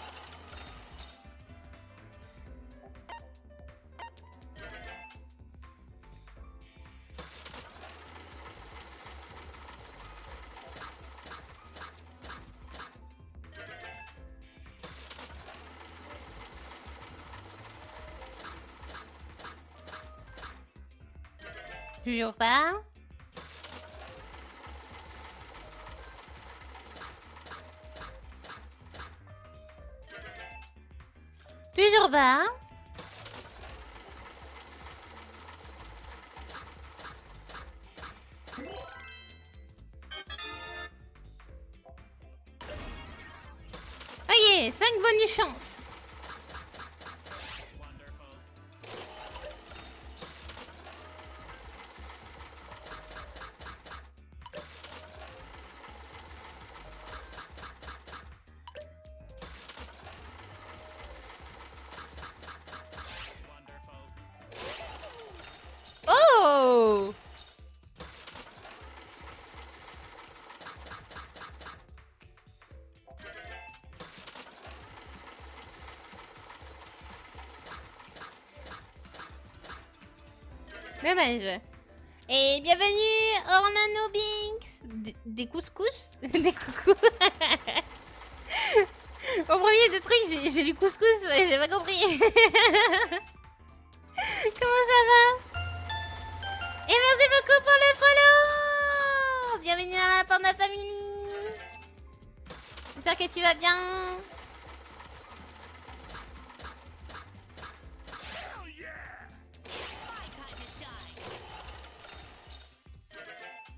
Toujours pas. Toujours pas. Ok, 5 bonus chance. Oh! Dommage. Et bienvenue Ornano Binks. Des couscous. Des coucous. Au premier de truc, j'ai lu couscous et j'ai pas compris. Comment ça va? Et merci beaucoup pour le follow. Bienvenue dans la Panda Family. J'espère que tu vas bien.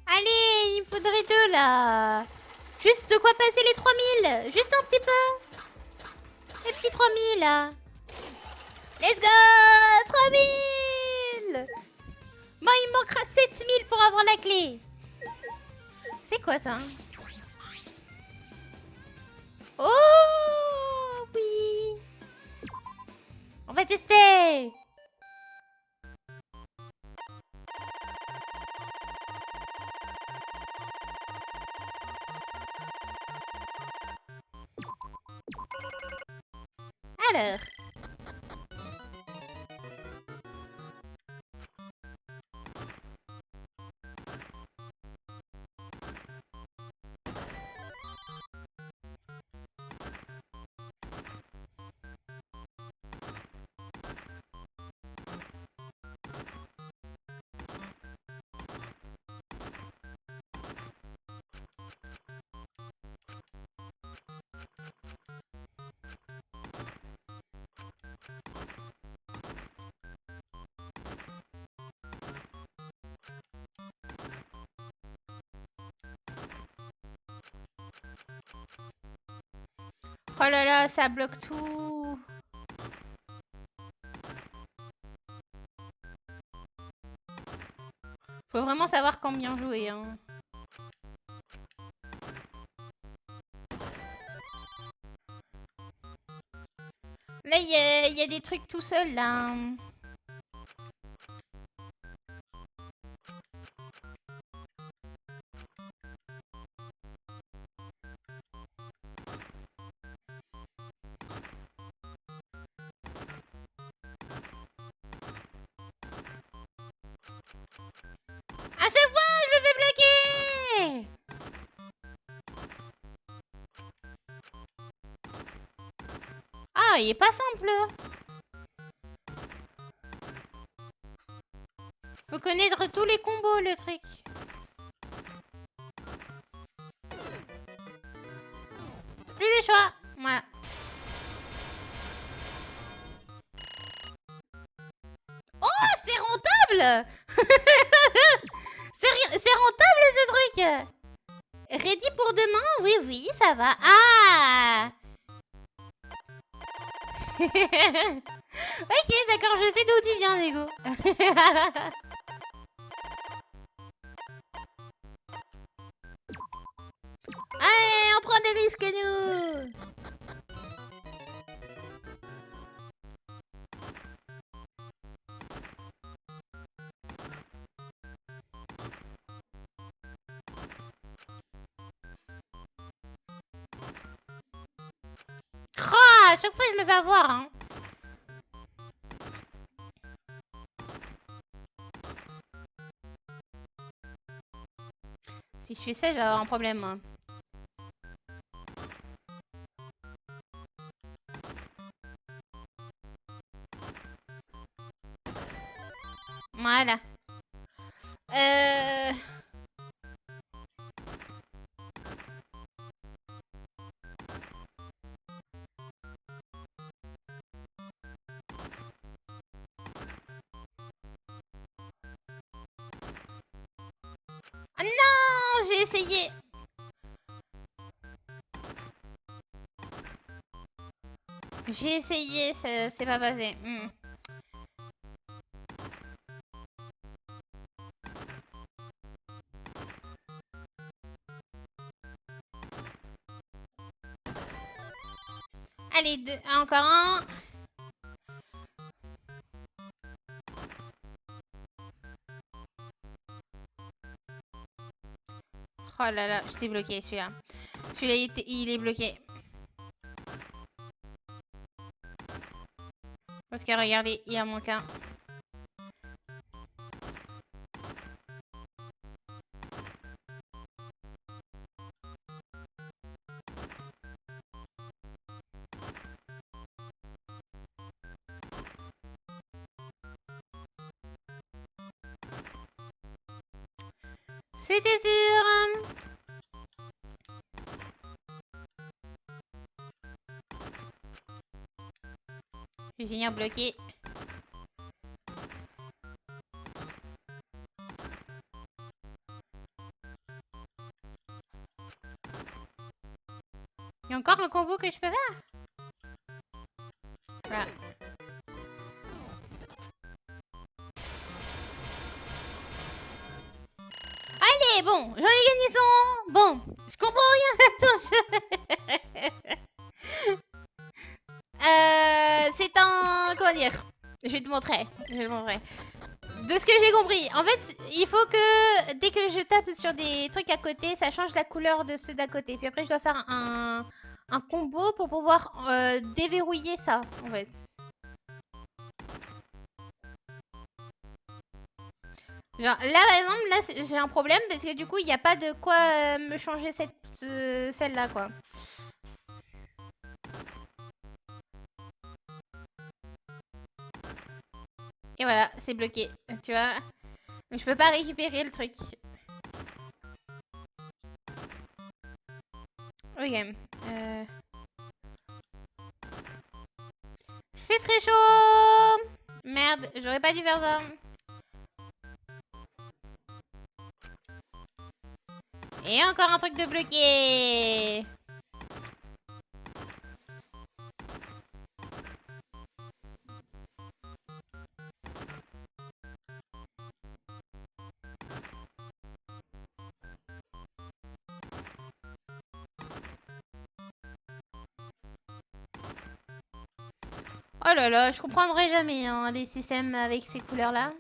Allez, il me faudrait 2 là. Juste de quoi passer les 3000. Juste un petit peu. Les petits 3000 là. Let's go 3000. Bon, il me manquera 7000 pour avoir la clé. C'est quoi ça? Oh oui. On va tester. Alors. Oh là là, ça bloque tout. Faut vraiment savoir quand bien jouer, hein. Là, il y a des trucs tout seuls, là. À chaque fois, je me fais bloquer. Ah, il est pas simple. Faut connaître tous les combos, le truc. Plus de choix. Voilà. Oh, c'est rentable. C'est rentable, ce truc. Ready pour demain? Oui, oui, ça va. Ah. Ok, d'accord, je sais d'où tu viens, Lego. Allez, on prend des risques, nous. Oh, à chaque fois, je me fais avoir, hein. Si je fais ça, je vais avoir un problème, moi. Voilà. Ah non, j'ai essayé. J'ai essayé, c'est pas passé. Allez, encore un. Oh là là, je t'ai bloqué celui-là. Celui-là, il est bloqué. Parce que regardez, il y a mon cas. C'était sûr. Je vais finir bloqué. Il y a encore un combo que je peux faire. Voilà. Allez, bon, j'en ai gagné 100. Bon, je comprends rien à ton jeu. C'est un... Comment dire? Je vais te montrer. De ce que j'ai compris, en fait, il faut que dès que je tape sur des trucs à côté, ça change la couleur de ceux d'à côté. Puis après, je dois faire un combo pour pouvoir déverrouiller ça, en fait. Genre, là, par exemple, là, j'ai un problème parce que du coup, il n'y a pas de quoi me changer celle-là, quoi. Et voilà, c'est bloqué, tu vois. Donc, je peux pas récupérer le truc. Ok. C'est très chaud. Merde, j'aurais pas dû faire ça. Et encore un truc de bloqué. Oh là là, je comprendrai jamais hein, les systèmes avec ces couleurs-là.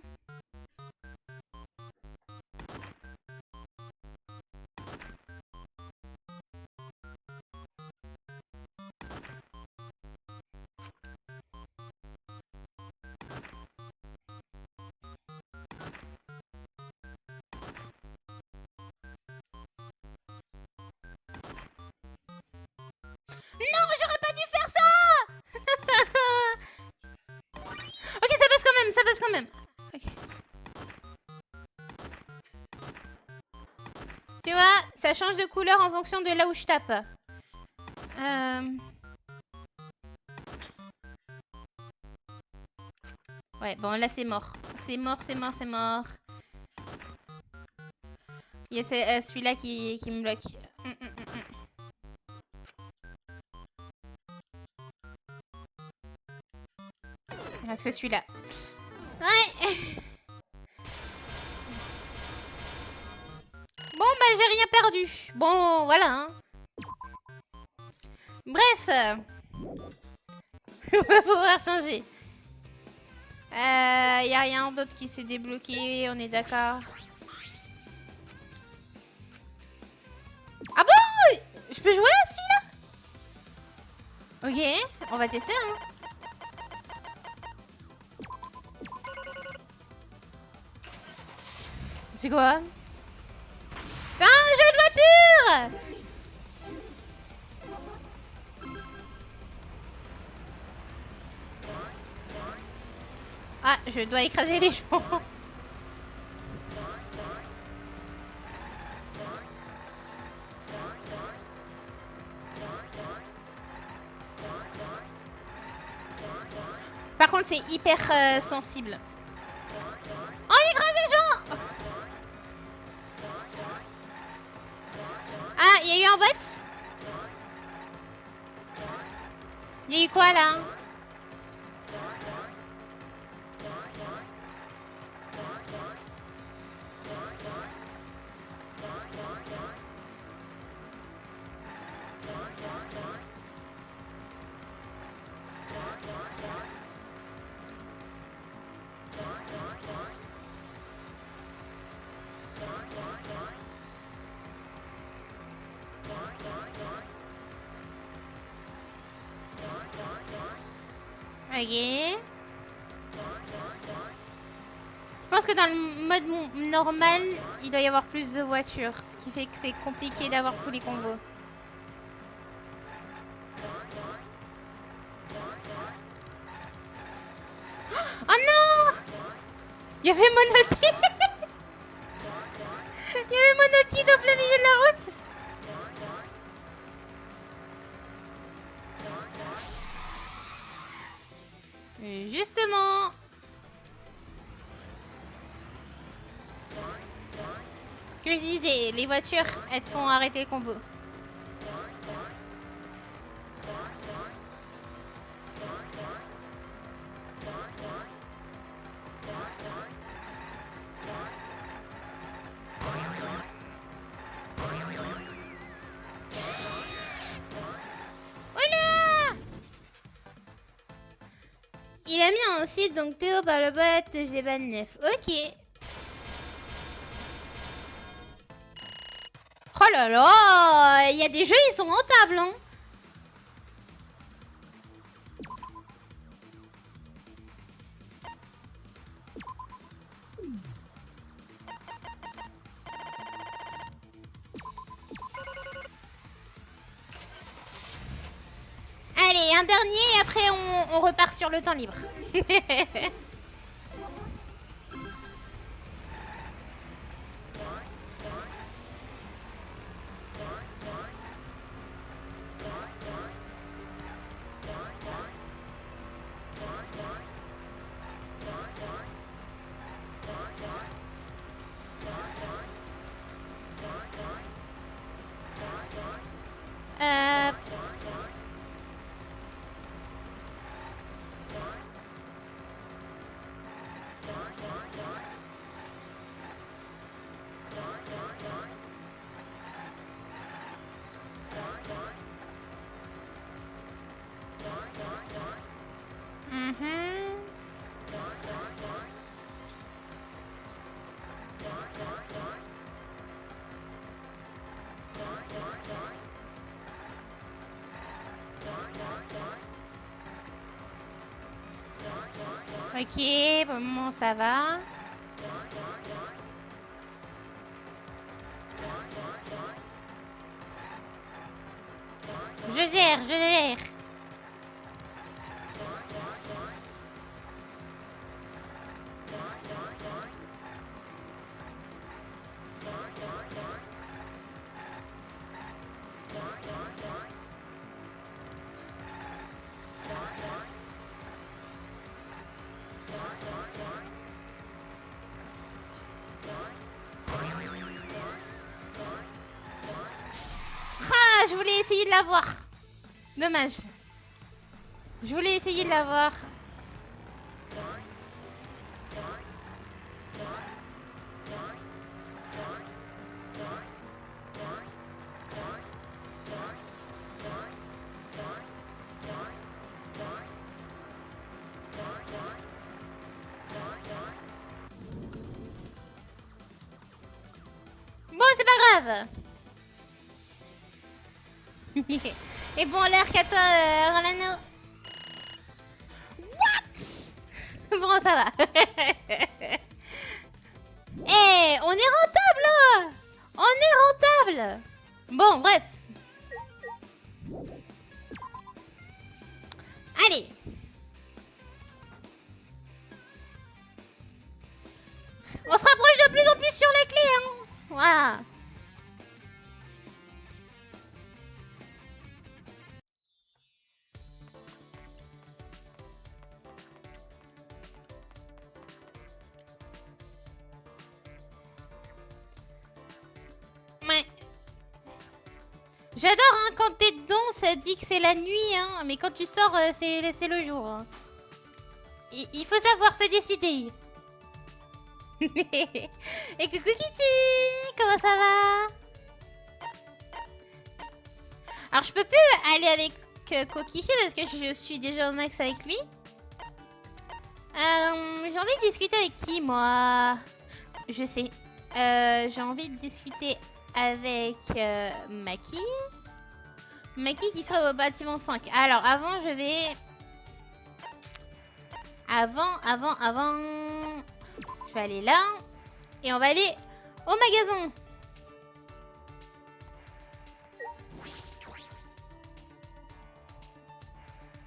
Non, j'aurais pas dû faire ça. Ok, ça passe quand même, Ok. Tu vois, ça change de couleur en fonction de là où je tape. Ouais, bon, là, c'est mort. C'est mort. Il y a celui-là qui me bloque. Il reste que celui-là. Ouais. Bon, bah, j'ai rien perdu. Bon, voilà. Hein. Bref. On va pouvoir changer. Y a rien d'autre qui s'est débloqué, on est d'accord. Ah bon? Je peux jouer à celui-là? Ok, on va tester. Hein. C'est quoi? C'est un jeu de voiture! Ah, je dois écraser les gens. contre, c'est hyper sensible. Oh, il écrase des gens! Ah, il y a eu un bot? Il y a eu quoi là? Ok. Je pense que dans le mode normal, il doit y avoir plus de voitures, ce qui fait que c'est compliqué d'avoir tous les combos. Oh non! Il y avait Monoti. Il y avait Monoti dans plein milieu de la route. Justement. Ce que je disais, les voitures, elles te font arrêter le combo. Il a mis un site, donc Théo par le bot, je les banne 9. Ok. Oh là là, il y a des jeux, ils sont rentables, hein. Allez, un dernier et après on repart sur le temps libre. Ok, pour le moment ça va. Je gère, je gère. Ah, je voulais essayer de l'avoir. Dommage. Je voulais essayer de l'avoir. Bon, c'est pas grave. Et bon, l'air qu'à toi, Rolano. What? Bon, ça va. Eh, on est rentable là. On est rentable. Bon, bref. Allez. On se rapproche de plus en plus sur les clés, hein. Voilà. J'adore, hein, quand t'es dedans, ça dit que c'est la nuit, hein. Mais quand tu sors, c'est le jour. Hein. Il faut savoir se décider. Et coucou Kitty, comment ça va? Alors je peux plus aller avec Kokichi parce que je suis déjà au max avec lui. J'ai envie de discuter avec qui moi? Je sais. J'ai envie de discuter avec Maki. Maki qui sera au bâtiment 5. Alors avant je vais... Avant... Je vais aller là. Et on va aller au magasin.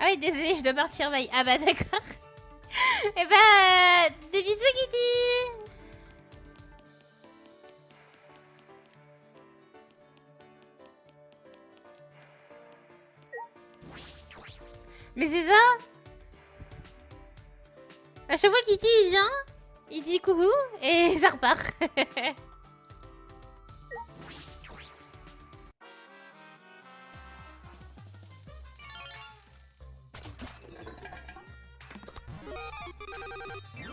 Ah oui, désolé, je dois partir, bye. Ah bah d'accord. Et bah, des bisous Kitty. Mais c'est ça. À chaque fois Kitty il vient, il dit coucou et ça repart.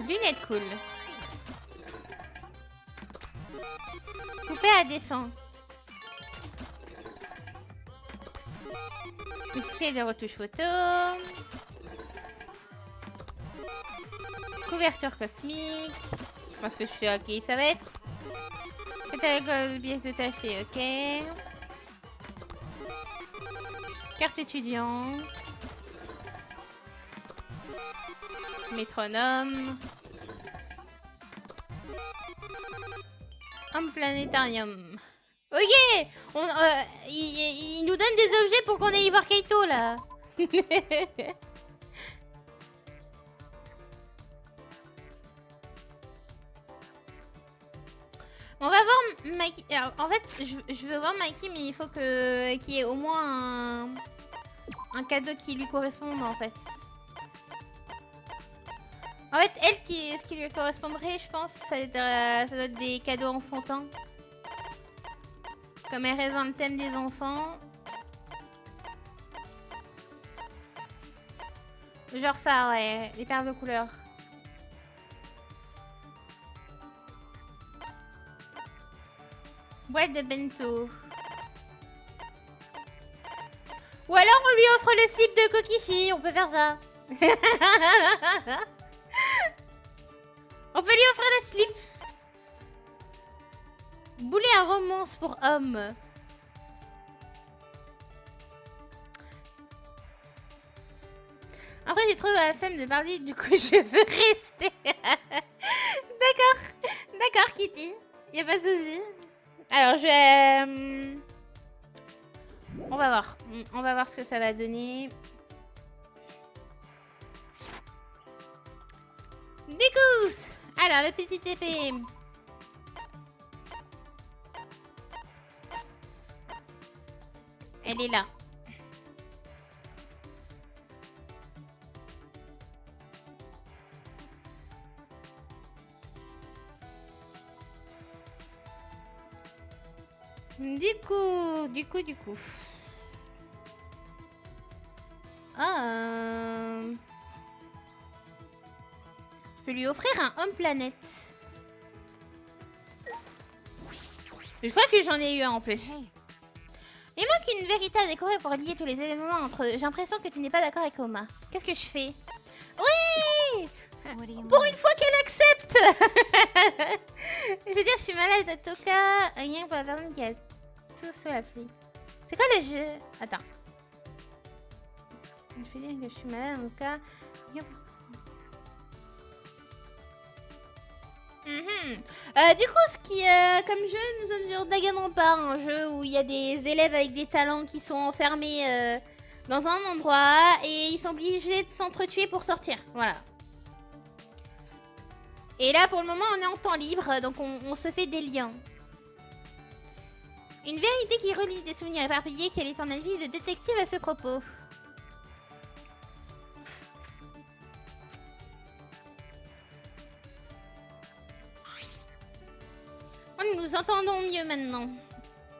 Lunettes cool. Coupé à descente. Logiciel de retouche photo. Couverture cosmique. Je pense que je suis ok, ça va être. Catalogue pièces détachées, ok. Carte étudiant. Métronome. Un planétarium. Ok, il nous donne des objets pour qu'on aille y voir Kaito là. On va voir Maki. Alors, en fait, je veux voir Maki, mais il faut qu'il y ait au moins un cadeau qui lui corresponde en fait. En fait, elle, ce qui lui correspondrait, je pense, ça doit être des cadeaux enfantins. Comme elle reste dans le thème des enfants. Genre ça, ouais. Les perles de couleur. Boîte de bento. Ou alors on lui offre le slip de Kokichi. On peut faire ça. On peut lui offrir le slip. Boulet à romance pour homme. Après j'ai trop la flemme de parler, du coup je veux rester. D'accord. D'accord Kitty. Y a pas de souci. Alors je vais... On va voir. On va voir ce que ça va donner. Décousse. Alors le petit épée. Elle est là. Du coup. Je peux lui offrir un Home Planet. Je crois que j'en ai eu un en plus. Il manque une vérité à découvrir pour lier tous les éléments entre eux. J'ai l'impression que tu n'es pas d'accord avec Oma. Qu'est-ce que je fais? Oui! Pour une fois qu'elle accepte. Je veux dire, je suis malade à tout cas. Rien pour la personne qui a tout sous la pluie. C'est quoi le jeu? Attends. Je veux dire que je suis malade en tout cas. Du coup, ce qui, comme jeu, nous sommes sur Danganronpa, un jeu où il y a des élèves avec des talents qui sont enfermés dans un endroit et ils sont obligés de s'entretuer pour sortir. Voilà. Et là, pour le moment, on est en temps libre, donc on se fait des liens. Une vérité qui relie des souvenirs éparpillés. Quel est ton avis de détective à ce propos? Nous nous entendons mieux maintenant.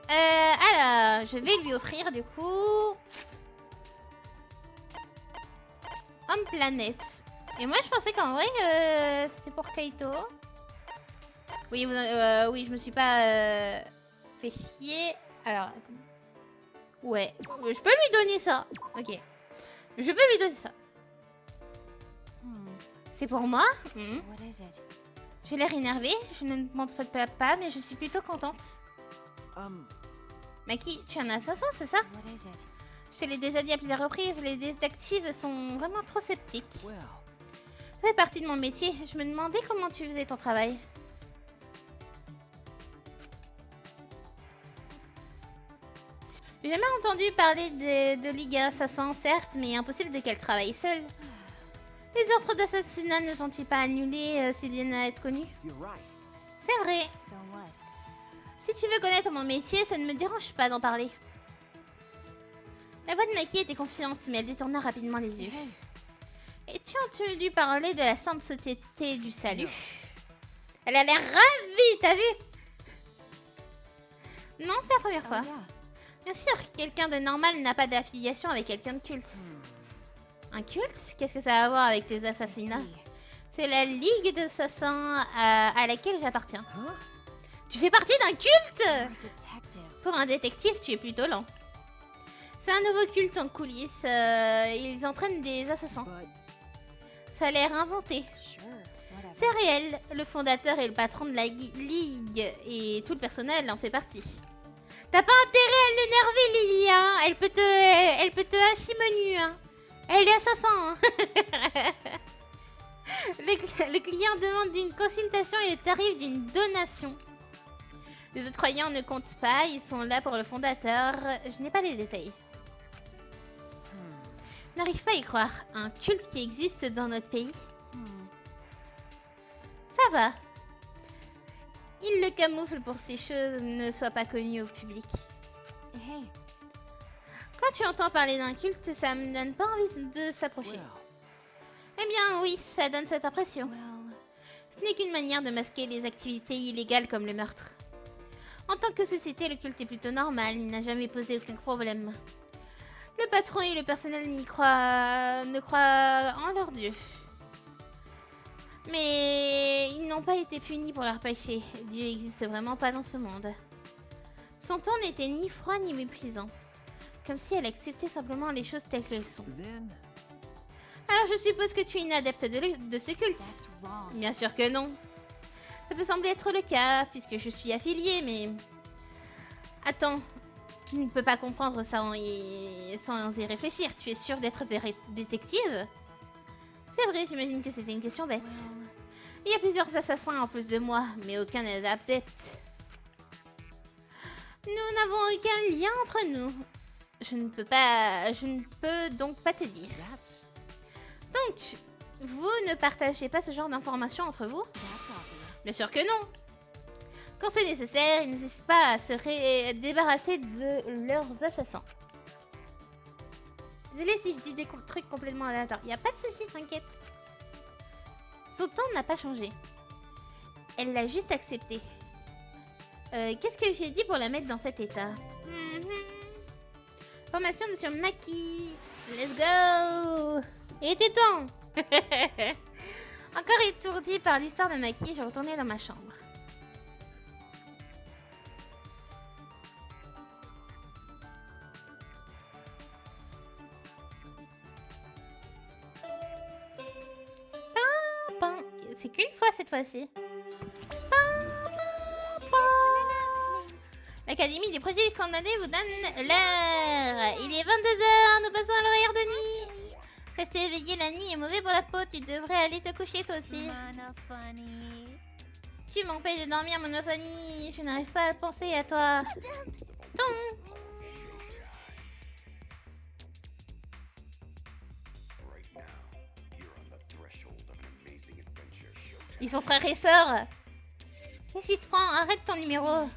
Alors, je vais lui offrir du coup... Homme planète. Et moi, je pensais qu'en vrai, c'était pour Kaito. Oui, oui, je me suis pas fait chier. Alors, attends. Ouais, je peux lui donner ça. Ok. Je peux lui donner ça. C'est pour moi. J'ai l'air énervée. Je ne m'en pas, mais je suis plutôt contente. Maki, tu es un assassin, c'est ça? Je te l'ai déjà dit à plusieurs reprises, les détectives sont vraiment trop sceptiques. Ça fait partie de mon métier. Je me demandais comment tu faisais ton travail. J'ai jamais entendu parler de Ligue Assassin, certes, mais impossible de qu'elle travaille seule. Les ordres d'assassinat ne sont-ils pas annulés s'ils viennent à être connus? C'est vrai. Si tu veux connaître mon métier, ça ne me dérange pas d'en parler. La voix de Maki était confiante, mais elle détourna rapidement les yeux. Et tu as entendu parler de la Sainte Société du Salut? Elle a l'air ravie, t'as vu? Non, c'est la première fois. Bien sûr, quelqu'un de normal n'a pas d'affiliation avec quelqu'un de culte. Un culte? Qu'est-ce que ça a à voir avec tes assassinats? C'est la Ligue d'assassins à laquelle j'appartiens. Tu fais partie d'un culte? Pour un détective, tu es plutôt lent. C'est un nouveau culte en coulisses. Ils entraînent des assassins. Ça a l'air inventé. C'est réel. Le fondateur et le patron de la Ligue et tout le personnel en fait partie. T'as pas intérêt à l'énerver, Lily, hein. Elle peut te hacher menu, hein. Elle est assassin, hein. Le client demande une consultation et le tarif d'une donation. Les autres croyants ne comptent pas, ils sont là pour le fondateur. Je n'ai pas les détails. N'arrive pas à y croire. Un culte qui existe dans notre pays. Ça va. Il le camoufle pour que ces choses ne soient pas connues au public. Quand tu entends parler d'un culte, ça me donne pas envie de s'approcher. Eh bien oui, ça donne cette impression. Ce n'est qu'une manière de masquer les activités illégales comme le meurtre. En tant que société, le culte est plutôt normal, il n'a jamais posé aucun problème. Le patron et le personnel ne croient en leur dieu. Mais ils n'ont pas été punis pour leur péché. Dieu n'existe vraiment pas dans ce monde. Son ton n'était ni froid ni méprisant. Comme si elle acceptait simplement les choses telles qu'elles sont. Alors je suppose que tu es une adepte de ce culte. Bien sûr que non. Ça peut sembler être le cas, puisque je suis affiliée, mais... Attends, tu ne peux pas comprendre ça sans y réfléchir. Tu es sûre d'être détective? C'est vrai, j'imagine que c'était une question bête. Il y a plusieurs assassins en plus de moi, mais aucun n'est adepte. Nous n'avons aucun lien entre nous. Je ne peux donc pas te dire. Donc, vous ne partagez pas ce genre d'informations entre vous? Bien sûr que non. Quand c'est nécessaire, ils n'hésitent pas à se débarrasser de leurs assassins. Désolée si je dis des trucs complètement aléatoires. Il n'y a pas de souci, t'inquiète. Son ton n'a pas changé. Elle l'a juste accepté. Qu'est-ce que j'ai dit pour la mettre dans cet état? Formation sur Maki. Let's go. Il était temps. Encore étourdi par l'histoire de Maki, je retournais dans ma chambre. C'est qu'une fois cette fois-ci. L'Académie des produits condamnés vous donne l'heure. Il est 22h, nous passons à l'horaire de nuit. Rester éveillé la nuit est mauvais pour la peau, tu devrais aller te coucher toi aussi. Tu m'empêches de dormir, monophonie. Je n'arrive pas à penser à toi. Ils sont frères et sœurs. Qu'est-ce qui te prend? Arrête ton numéro.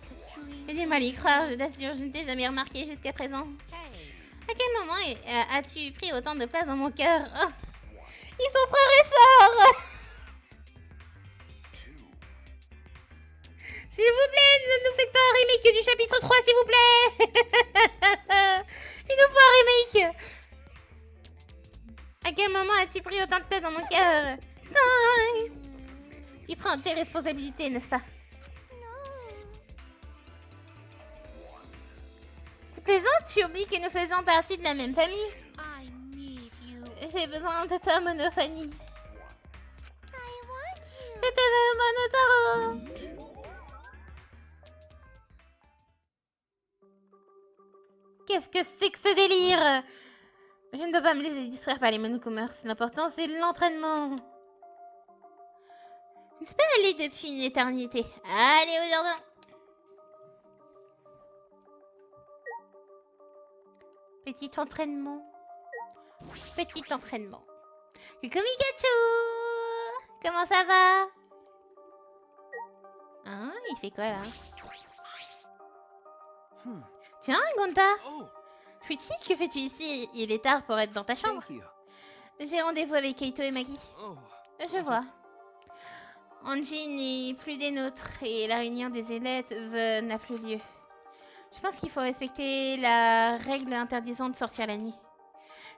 J'ai du mal à y croire, je t'assure, je ne t'ai jamais remarqué jusqu'à présent. À quel moment as-tu pris autant de place dans mon cœur? Oh. Ils sont frères et sœurs. S'il vous plaît, ne nous faites pas un remake du chapitre 3, s'il vous plaît. Il nous faut un remake. À quel moment as-tu pris autant de place dans mon cœur? Il prend tes responsabilités, n'est-ce pas? Tu plaisantes? Tu oublies que nous faisons partie de la même famille? J'ai besoin de toi, Monophanie. Je te veux, Monotaro. Qu'est-ce que c'est que ce délire? Je ne dois pas me laisser distraire par les monocommerces. L'important, c'est l'entraînement. Je peux aller depuis une éternité. Allez au jardin. Petit entraînement. Petit entraînement. Coucou Pikachu. Comment ça va? Hein? Il fait quoi là? Tiens, Gonta. Shuichi, que fais-tu ici? Il est tard pour être dans ta chambre. J'ai rendez-vous avec Kaito et Maki. Je vois. Anji n'est plus des nôtres et la réunion des élèves n'a plus lieu. Je pense qu'il faut respecter la règle interdisant de sortir la nuit.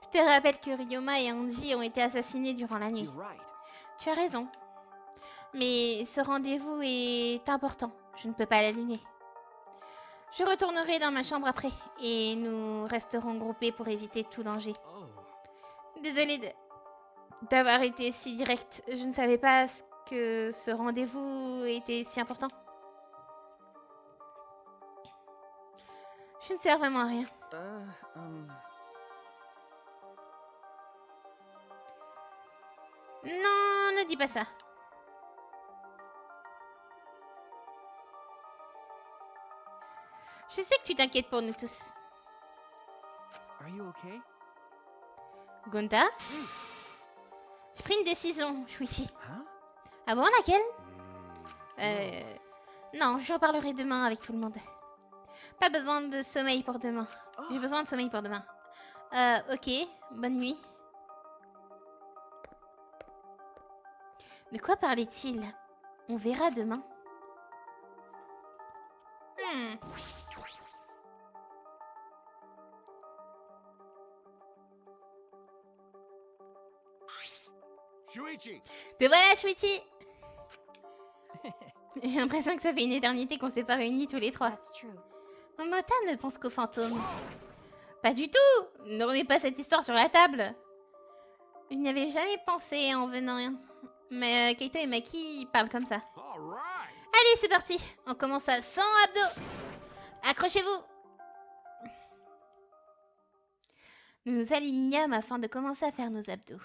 Je te rappelle que Ryoma et Anji ont été assassinés durant la nuit. Tu as raison. Mais ce rendez-vous est important. Je ne peux pas l'annuler. Je retournerai dans ma chambre après et nous resterons groupés pour éviter tout danger. Désolée d'avoir été si directe. Je ne savais pas que ce rendez-vous était si important. Je ne sers vraiment à rien. Non, ne dis pas ça. Je sais que tu t'inquiètes pour nous tous. Gonta? J'ai pris une décision, Shuichi. Ah bon, laquelle? Non, j'en parlerai demain avec tout le monde. Pas besoin de sommeil pour demain. J'ai besoin de sommeil pour demain. Ok, bonne nuit. De quoi parlait-il? On verra demain. Shuichi! Te voilà, Shuichi! J'ai l'impression que ça fait une éternité qu'on s'est pas réunis tous les trois. Momota ne pense qu'aux fantômes. Pas du tout! Ne remets pas cette histoire sur la table. Je n'y avais jamais pensé en venant. Mais Kaito et Maki parlent comme ça. Allez, c'est parti! On commence à 100 abdos! Accrochez-vous! Nous nous alignâmes afin de commencer à faire nos abdos.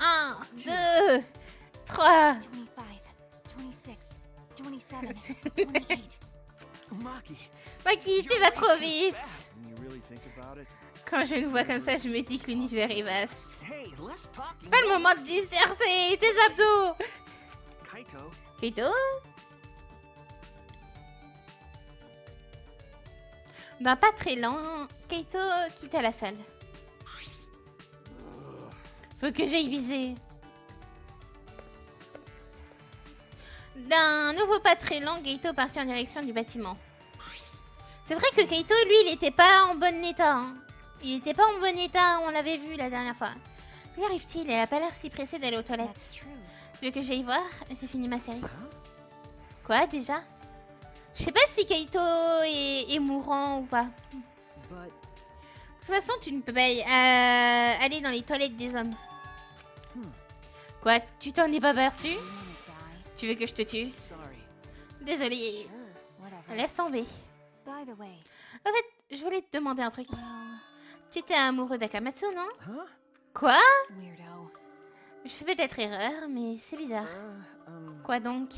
1, 2, 3. 25, 26, 27, 28. Maki, tu vas trop vite! Quand je me vois comme ça, je me dis que l'univers est vaste. Pas le moment de disserter! Tes abdos! Kaito? Bah, pas très lent. Kaito quitte la salle. Faut que j'aille viser. D'un nouveau pas très lent, Kaito partit en direction du bâtiment. C'est vrai que Kaito, lui, il était pas en bon état. Hein. Il était pas en bon état, on l'avait vu la dernière fois. Lui arrive-t-il? Elle a pas l'air si pressée d'aller aux toilettes. Tu veux que j'aille voir? J'ai fini ma série. Quoi, déjà? Je sais pas si Kaito est mourant ou pas. De toute façon, tu ne peux pas aller dans les toilettes des hommes. Quoi? Tu t'en es pas aperçu? Tu veux que je te tue? Désolée. Laisse tomber. En fait, je voulais te demander un truc. Tu étais amoureux d'Akamatsu, non? Quoi? Je fais peut-être erreur, mais c'est bizarre. Quoi donc?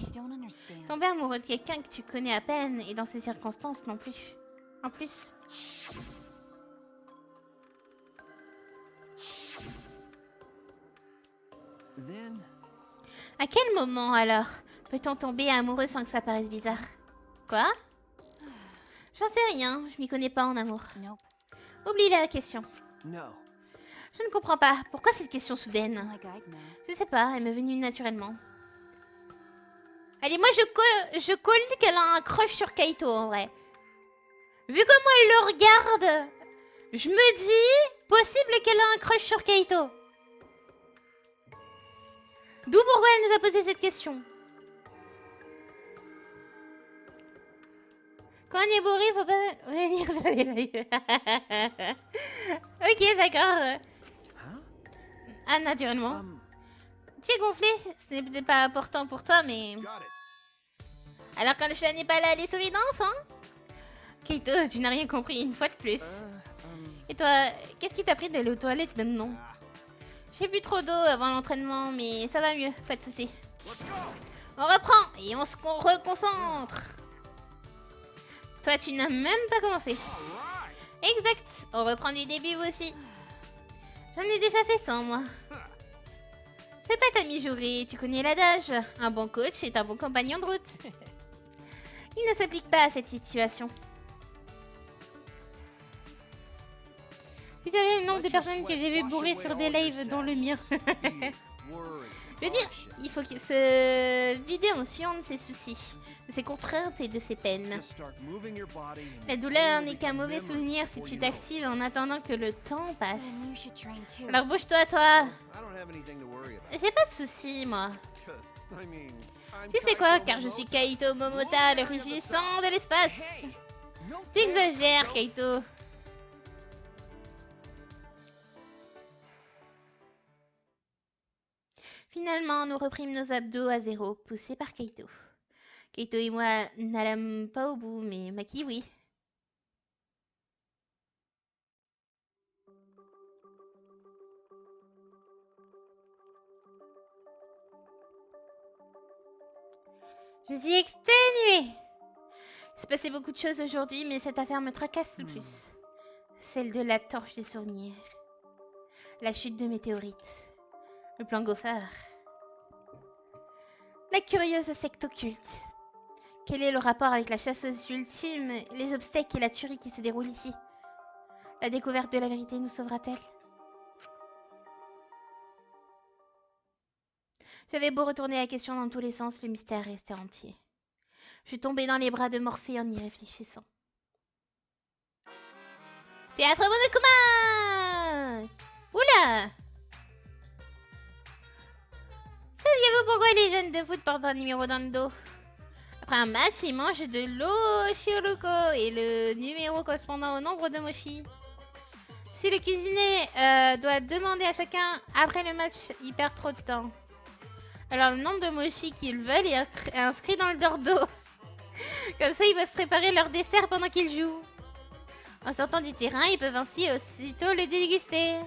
Tomber amoureux de quelqu'un que tu connais à peine et dans ces circonstances non plus. En plus. À quel moment alors peut-on tomber amoureux sans que ça paraisse bizarre? Quoi? J'en sais rien, je m'y connais pas en amour. Oublie la question. Je ne comprends pas. Pourquoi cette question soudaine? Je sais pas, elle m'est venue naturellement. Allez, moi je colle qu'elle a un crush sur Kaito en vrai. Vu comment elle le regarde, je me dis possible qu'elle a un crush sur Kaito. D'où pourquoi elle nous a posé cette question. Quand on est bourré, faut pas venir sur les lives. Ok, d'accord. Ah, naturellement. Tu es gonflé, ce n'est peut-être pas important pour toi, mais... Got it. Alors quand le chat n'est pas là, les souris dansent, hein? Kaito, tu n'as rien compris une fois de plus. Et toi, qu'est-ce qui t'a pris d'aller aux toilettes maintenant? J'ai bu trop d'eau avant l'entraînement, mais ça va mieux, pas de soucis. Let's go. On reprend et on se reconcentre. Toi, tu n'as même pas commencé. All right. Exact, on reprend du début vous aussi. J'en ai déjà fait 100, moi. Fais pas ta mijaurée, tu connais l'adage. Un bon coach est un bon compagnon de route. Il ne s'applique pas à cette situation. Tu savais le nombre de personnes que j'ai vu bourrer sur des lives dont le mien. Je veux dire, il faut que se vider en suant de ses soucis, de ses contraintes et de ses peines. La douleur n'est qu'un mauvais souvenir si tu t'actives en attendant que le temps passe. Alors bouge-toi, toi. J'ai pas de soucis, moi. Tu sais quoi, car je suis Kaito Momota, le rugissant de l'espace. Tu exagères, Kaito. Finalement, nous reprîmes nos abdos à zéro, poussés par Kaito. Kaito et moi n'allâmes pas au bout, mais Maki, oui. Je suis exténuée. Il s'est passé beaucoup de choses aujourd'hui, mais cette affaire me tracasse le plus. Celle de la torche des souvenirs. La chute de météorites. Le plan Gopher. La curieuse secte occulte. Quel est le rapport avec la chasseuse ultime, les obstacles et la tuerie qui se déroulent ici? La découverte de la vérité nous sauvera-t-elle? J'avais beau retourner la question dans tous les sens, le mystère restait entier. Je suis tombée dans les bras de Morphée en y réfléchissant. Théâtre Monokuma! Oula! Saviez-vous pourquoi les jeunes de foot portent un numéro dans le dos? Après un match, ils mangent de l'eau Shiruko et le numéro correspondant au nombre de mochi. Si le cuisinier doit demander à chacun après le match, il perd trop de temps. Alors le nombre de mochi qu'ils veulent est inscrit dans leur dos. Comme ça, ils peuvent préparer leur dessert pendant qu'ils jouent. En sortant du terrain, ils peuvent ainsi aussitôt le déguster.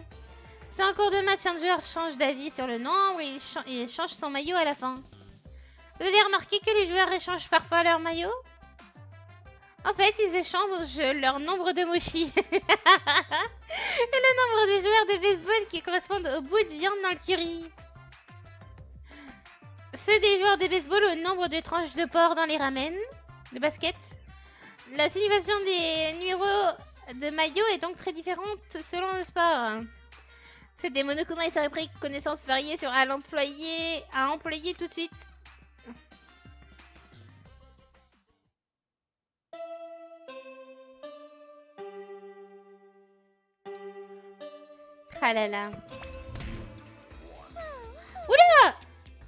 Si en cours de match, un joueur change d'avis sur le nombre, il change son maillot à la fin. Vous avez remarqué que les joueurs échangent parfois leur maillot? En fait, ils échangent leur nombre de mochi. Et le nombre de joueurs de baseball qui correspondent au bout de viande dans le curry. Ceux des joueurs de baseball au nombre de tranches de porc dans les ramen, de basket. La signification des numéros de maillot est donc très différente selon le sport. C'était Monokuma et sa rubrique connaissances variées sur à employer tout de suite. Ah là là. Oula!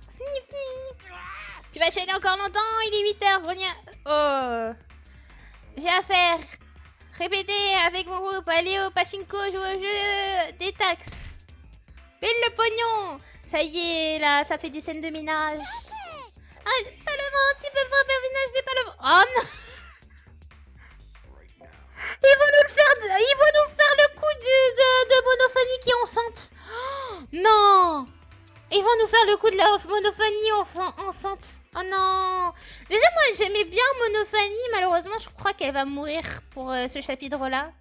Snif snif. Tu vas chialer encore longtemps, il est 8h, Bronia. Oh. J'ai affaire. Répétez avec mon groupe, allez au pachinko, jouer au jeu des taxes. File le pognon. Ça y est, là, ça fait des scènes de ménage. Ah, pas le ventre, tu peux faire ménage, mais pas le ventre. Oh non. Ils vont nous faire le coup de Monophonie qui est enceinte. Oh, non. Ils vont nous faire le coup de la Monophonie enceinte. Oh non. Déjà, moi, j'aimais bien Monophonie. Malheureusement, je crois qu'elle va mourir pour ce chapitre-là.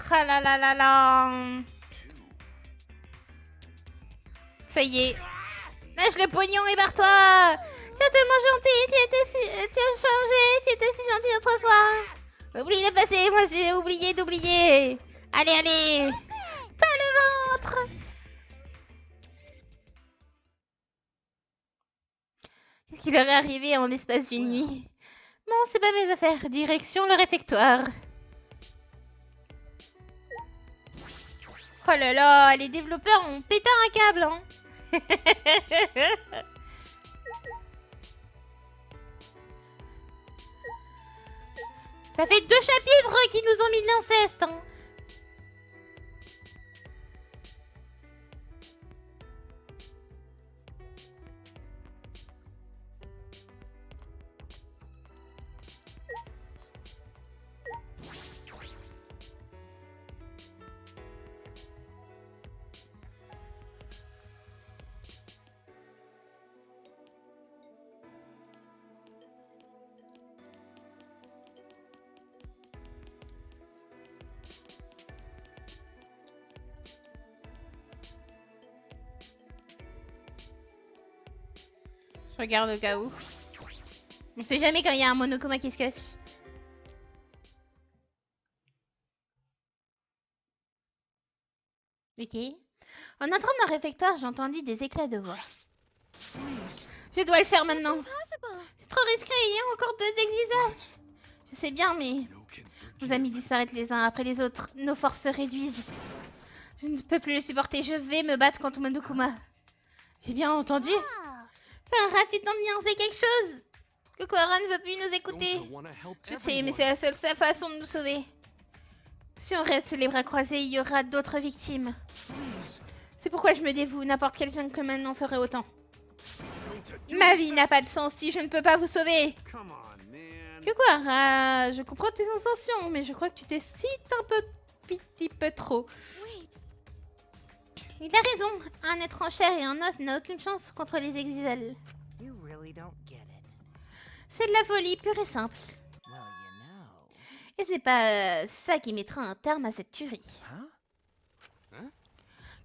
Ah là là là là. Ça y est. Lâche le pognon et barre-toi. Tu es tellement gentil. Tu as changé. Tu étais si gentil autrefois. Oublie le passé. Moi, j'ai oublié d'oublier. Allez, allez. Pas le ventre. Qu'est-ce qui leur est arrivé en l'espace d'une nuit? Bon, c'est pas mes affaires. Direction le réfectoire. Oh là là, les développeurs ont pété un câble, hein. Ça fait 2 chapitres qui nous ont mis de l'inceste, hein. Je regarde au cas où. On sait jamais quand il y a un Monokuma qui se cache. Ok. En entrant dans le réfectoire, j'entendis des éclats de voix. Je dois le faire maintenant. C'est trop risqué, il y a encore 2 exisats. Je sais bien, mais nos amis disparaissent les uns après les autres. Nos forces se réduisent. Je ne peux plus le supporter. Je vais me battre contre Monokuma. J'ai bien entendu. Sarah, tu t'en bien fait quelque chose. Kokora ne veut plus nous écouter. Je sais, mais c'est la seule façon de nous sauver. Si on reste les bras croisés, il y aura d'autres victimes. C'est pourquoi je me dévoue. N'importe quel gentleman en ferait autant. Ma vie n'a pas de sens si je ne peux pas vous sauver. Kokora, je comprends tes intentions, mais je crois que tu t'excites un petit peu trop. Il a raison. Un être en chair et en os n'a aucune chance contre les exilés. C'est de la folie pure et simple. Et ce n'est pas ça qui mettra un terme à cette tuerie.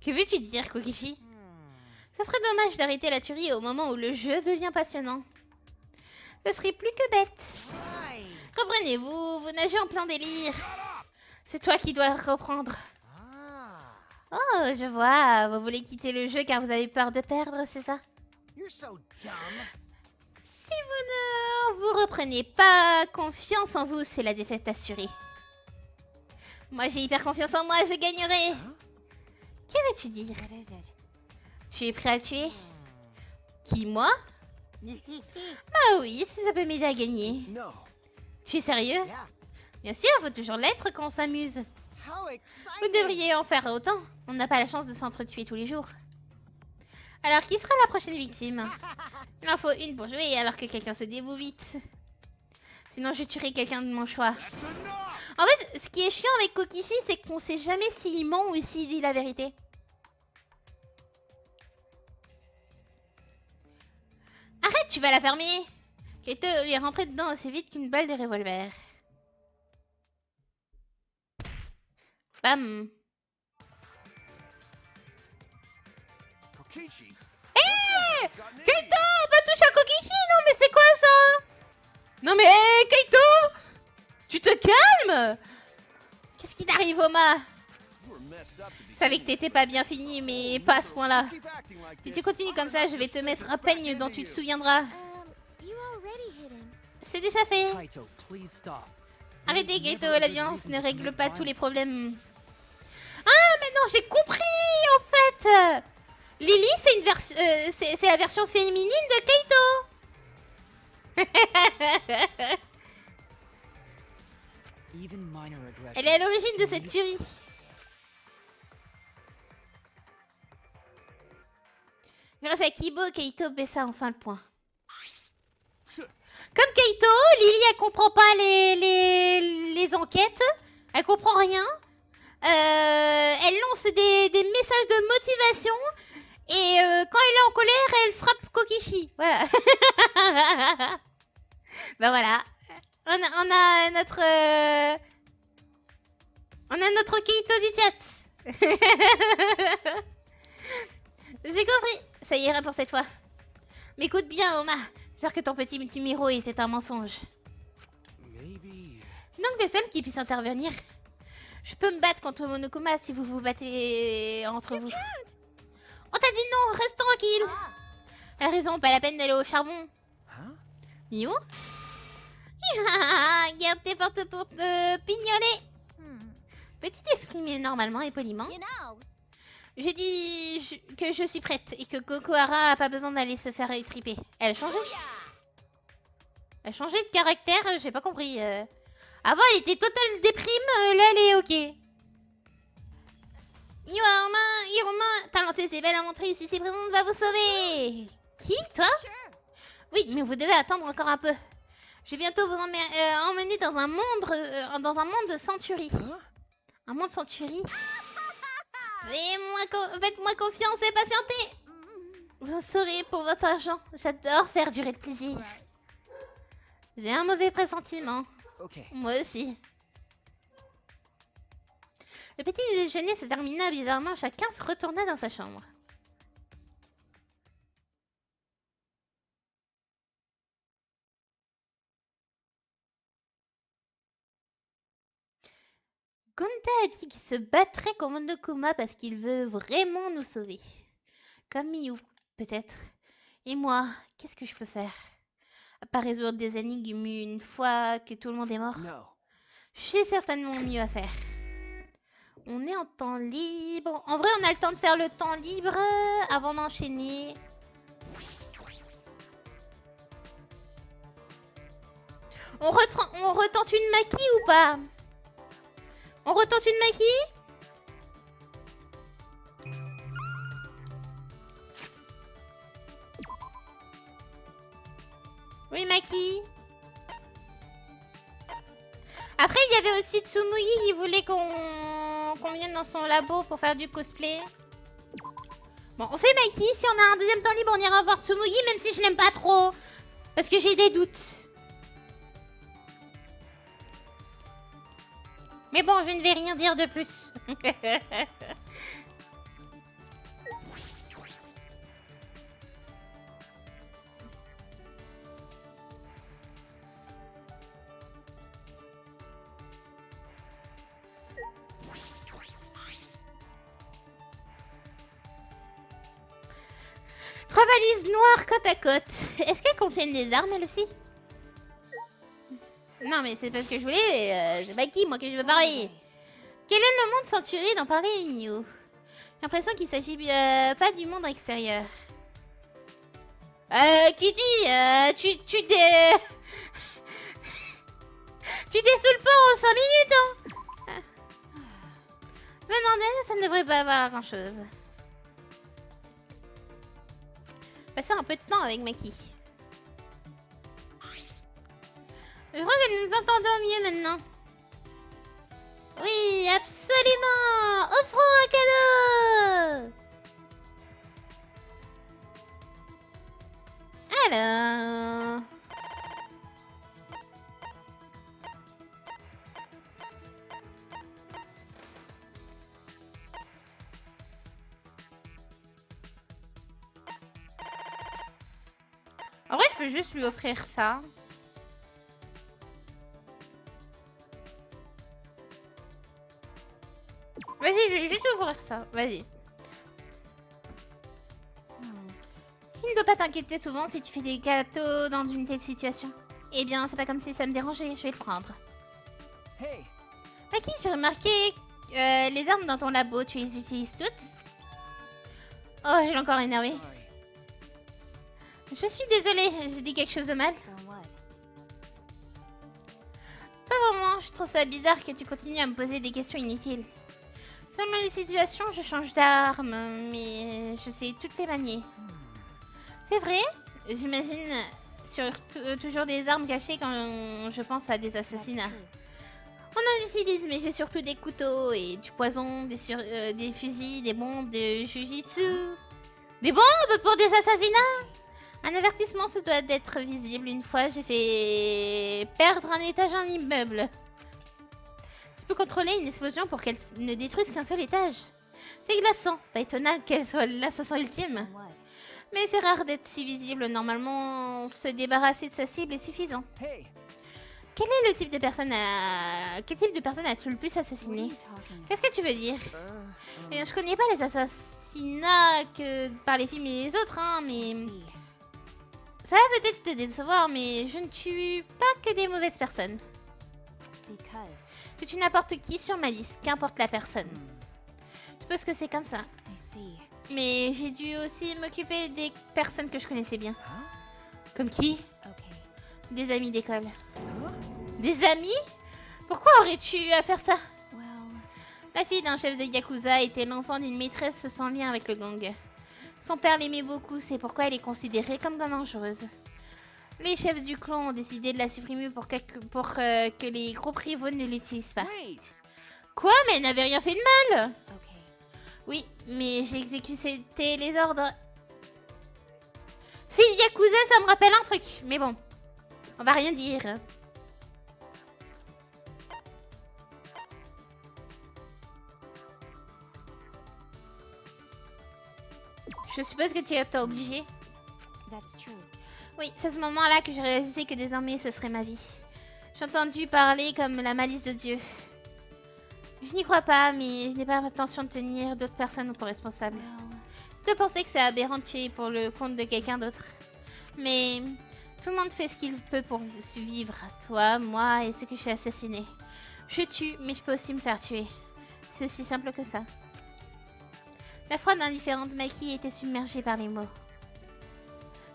Que veux-tu dire, Kokishi? Ça serait dommage d'arrêter la tuerie au moment où le jeu devient passionnant. Ce serait plus que bête. Reprenez-vous, vous nagez en plein délire. C'est toi qui dois reprendre. Oh, je vois. Vous voulez quitter le jeu car vous avez peur de perdre, c'est ça? Si vous ne vous reprenez pas confiance en vous, c'est la défaite assurée. Moi, j'ai hyper confiance en moi, je gagnerai. Que veux-tu dire? Tu es prêt à tuer? Qui, moi? Bah oui, si ça peut m'aider à gagner. Tu es sérieux? Bien sûr, faut toujours l'être quand on s'amuse. Vous devriez en faire autant. On n'a pas la chance de s'entretuer tous les jours. Alors, qui sera la prochaine victime? Il en faut une pour jouer alors que quelqu'un se dévoue vite. Sinon, je tuerai quelqu'un de mon choix. En fait, ce qui est chiant avec Kokishi, c'est qu'on sait jamais s'il ment ou s'il dit la vérité. Arrête, tu vas la fermer. Kaito lui est rentré dedans aussi vite qu'une balle de revolver. Bam. Hé Kaito, pas toucher à Kokishi, non mais c'est quoi ça? Non mais hé, Kaito, tu te calmes? Qu'est-ce qui t'arrive, Oma? Je savais que t'étais pas bien fini, mais pas à ce point-là. Si tu continues comme ça, je vais te mettre un peigne dont tu te souviendras. C'est déjà fait. Arrêtez, Kaito, la violence ne règle pas tous les problèmes. Ah, mais non, j'ai compris, en fait. Lily, c'est une version, c'est la version féminine de Kaito. Elle est à l'origine de cette tuerie. Grâce à Kibo, Kaito baissa enfin le poing. Comme Kaito, Lily, elle comprend pas les enquêtes. Elle comprend rien. Elle lance des messages de motivation. Et quand elle est en colère, elle frappe Kokishi. Voilà. Bah voilà. On a notre Kaito du chat. J'ai compris. Ça ira pour cette fois. Mais écoute bien, Oma. J'espère que ton petit numéro était un mensonge. Donc le seul qui puisse intervenir. Je peux me battre contre Monokuma si vous vous battez entre vous. On t'a dit non, reste tranquille. Elle a raison, pas la peine d'aller au charbon. Miou? Garde tes portes pour te pignoler. Peux-tu t'exprimer normalement et poliment? You know. Je dis que je suis prête et que Kokohara a pas besoin d'aller se faire étriper. Elle a changé? Elle a changé de caractère? J'ai pas compris. Avant, elle était totale déprime, là, elle est ok. Iruma, talentueuse et belle à montrer ici, c'est présente, va vous sauver. Qui, toi? Oui, mais vous devez attendre encore un peu. Je vais bientôt vous emmener dans un monde de centuries. Un monde centurie? Faites-moi confiance et patientez. Vous en saurez pour votre argent. J'adore faire durer le plaisir. J'ai un mauvais pressentiment. Okay. Moi aussi. Le petit déjeuner se termina bizarrement. Chacun se retourna dans sa chambre. Gonta a dit qu'il se battrait contre Monokuma parce qu'il veut vraiment nous sauver. Comme Miou, peut-être. Et moi, qu'est-ce que je peux faire? À part résoudre des énigmes une fois que tout le monde est mort. No. J'ai certainement mieux à faire. On est en temps libre. En vrai, on a le temps de faire le temps libre avant d'enchaîner. On retente une maquille ou pas? On retente une maquille? Oui, Maki. Après, il y avait aussi Tsumugi qui voulait qu'on vienne dans son labo pour faire du cosplay. Bon, on fait Maki. Si on a un deuxième temps libre, on ira voir Tsumugi, même si je l'aime pas trop. Parce que j'ai des doutes. Mais bon, je ne vais rien dire de plus. Trois valises noires côte à côte. Est-ce qu'elles contiennent des armes, elles aussi? Non, mais c'est parce que je voulais... c'est pas qui, moi, que je veux parler. Quel est le monde centurie dont parlait Miu? J'ai l'impression qu'il s'agit pas du monde extérieur. Kitty, tu dessoules pas en 5 minutes, hein? Venant d'elle, ça ne devrait pas avoir grand-chose. Passer un peu de temps avec Maki. Je crois que nous nous entendons mieux maintenant. Oui, absolument! Offrons un cadeau! Alors... En vrai, je peux juste lui offrir ça. Vas-y, je vais juste ouvrir ça. Vas-y. Tu ne dois pas t'inquiéter souvent si tu fais des gâteaux dans une telle situation. Eh bien, c'est pas comme si ça me dérangeait. Je vais le prendre. Hey. Maki, j'ai remarqué les armes dans ton labo. Tu les utilises toutes? Oh, je l'ai encore énervé. Sorry. Je suis désolée. J'ai dit quelque chose de mal. So what? Pas vraiment. Je trouve ça bizarre que tu continues à me poser des questions inutiles. Selon les situations, je change d'arme, mais je sais toutes les manier. C'est vrai? J'imagine toujours des armes cachées quand je pense à des That's assassinats. true. On en utilise, mais j'ai surtout des couteaux et du poison, des fusils, des bombes de jujitsu. Des bombes pour des assassinats? Un avertissement se doit d'être visible. Une fois, j'ai fait perdre un étage à un immeuble. Tu peux contrôler une explosion pour qu'elle ne détruise qu'un seul étage. C'est glaçant. Pas étonnant qu'elle soit l'assassin ultime. So what? Mais c'est rare d'être si visible. Normalement, se débarrasser de sa cible est suffisant. Hey. Quel est le type de personne Quel type de personne as-tu le plus What are assassiné? you talking? Qu'est-ce que tu veux dire? Eh, je connais pas les assassinats que par les films et les autres, hein, mais See. Ça va peut-être te décevoir, mais je ne tue pas que des mauvaises personnes. Je tue n'importe qui sur ma liste, qu'importe la personne. Je suppose que c'est comme ça. Mais j'ai dû aussi m'occuper des personnes que je connaissais bien. Comme qui? Des amis d'école. Des amis? Pourquoi aurais-tu eu à faire ça? La fille d'un chef de Yakuza était l'enfant d'une maîtresse sans lien avec le gang. Son père l'aimait beaucoup, c'est pourquoi elle est considérée comme dangereuse. Les chefs du clan ont décidé de la supprimer pour que les groupes rivaux ne l'utilisent pas. Quoi? Mais elle n'avait rien fait de mal! Oui, mais j'ai exécuté les ordres. Fille Yakuza, ça me rappelle un truc. Mais bon, on va rien dire. Je suppose que tu es obligé. Oui, c'est à ce moment-là que j'ai réalisé que désormais ce serait ma vie. J'ai entendu parler comme la malice de Dieu. Je n'y crois pas, mais je n'ai pas l'intention de tenir d'autres personnes pour responsables. Je pensais que c'est aberrant de tuer pour le compte de quelqu'un d'autre. Mais tout le monde fait ce qu'il peut pour survivre. Toi, moi et ceux que j'ai assassinés. Je tue, mais je peux aussi me faire tuer. C'est aussi simple que ça. La froide indifférente Maki était submergée par les mots.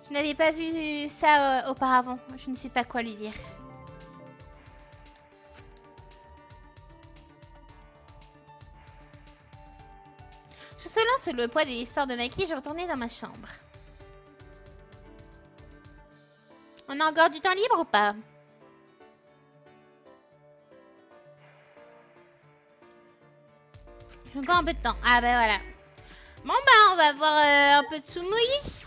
Je n'avais pas vu ça auparavant. Je ne sais pas quoi lui dire. Je se lance le poids de l'histoire de Maki, je retournais dans ma chambre. On a encore du temps libre ou pas? J'ai encore un peu de temps. Ah bah voilà. Bon bah on va voir un peu de Tsumugi.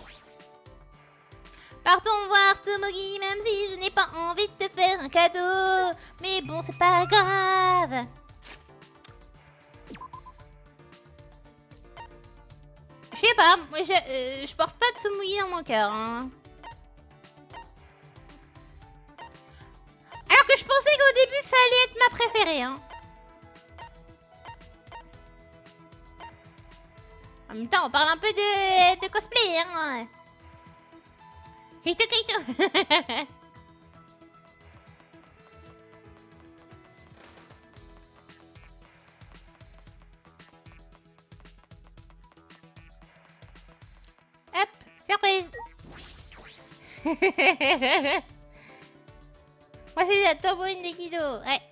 Partons voir Tsumugi même si je n'ai pas envie de te faire un cadeau. Mais bon c'est pas grave. Je sais pas, moi je porte pas de Tsumugi dans mon cœur. Hein. Alors que je pensais qu'au début que ça allait être ma préférée. Hein. En même temps, on parle un peu de cosplay. Hein. Kaito, Kaito. Hop, surprise. Moi, c'est la tambourine de Kido. Ouais.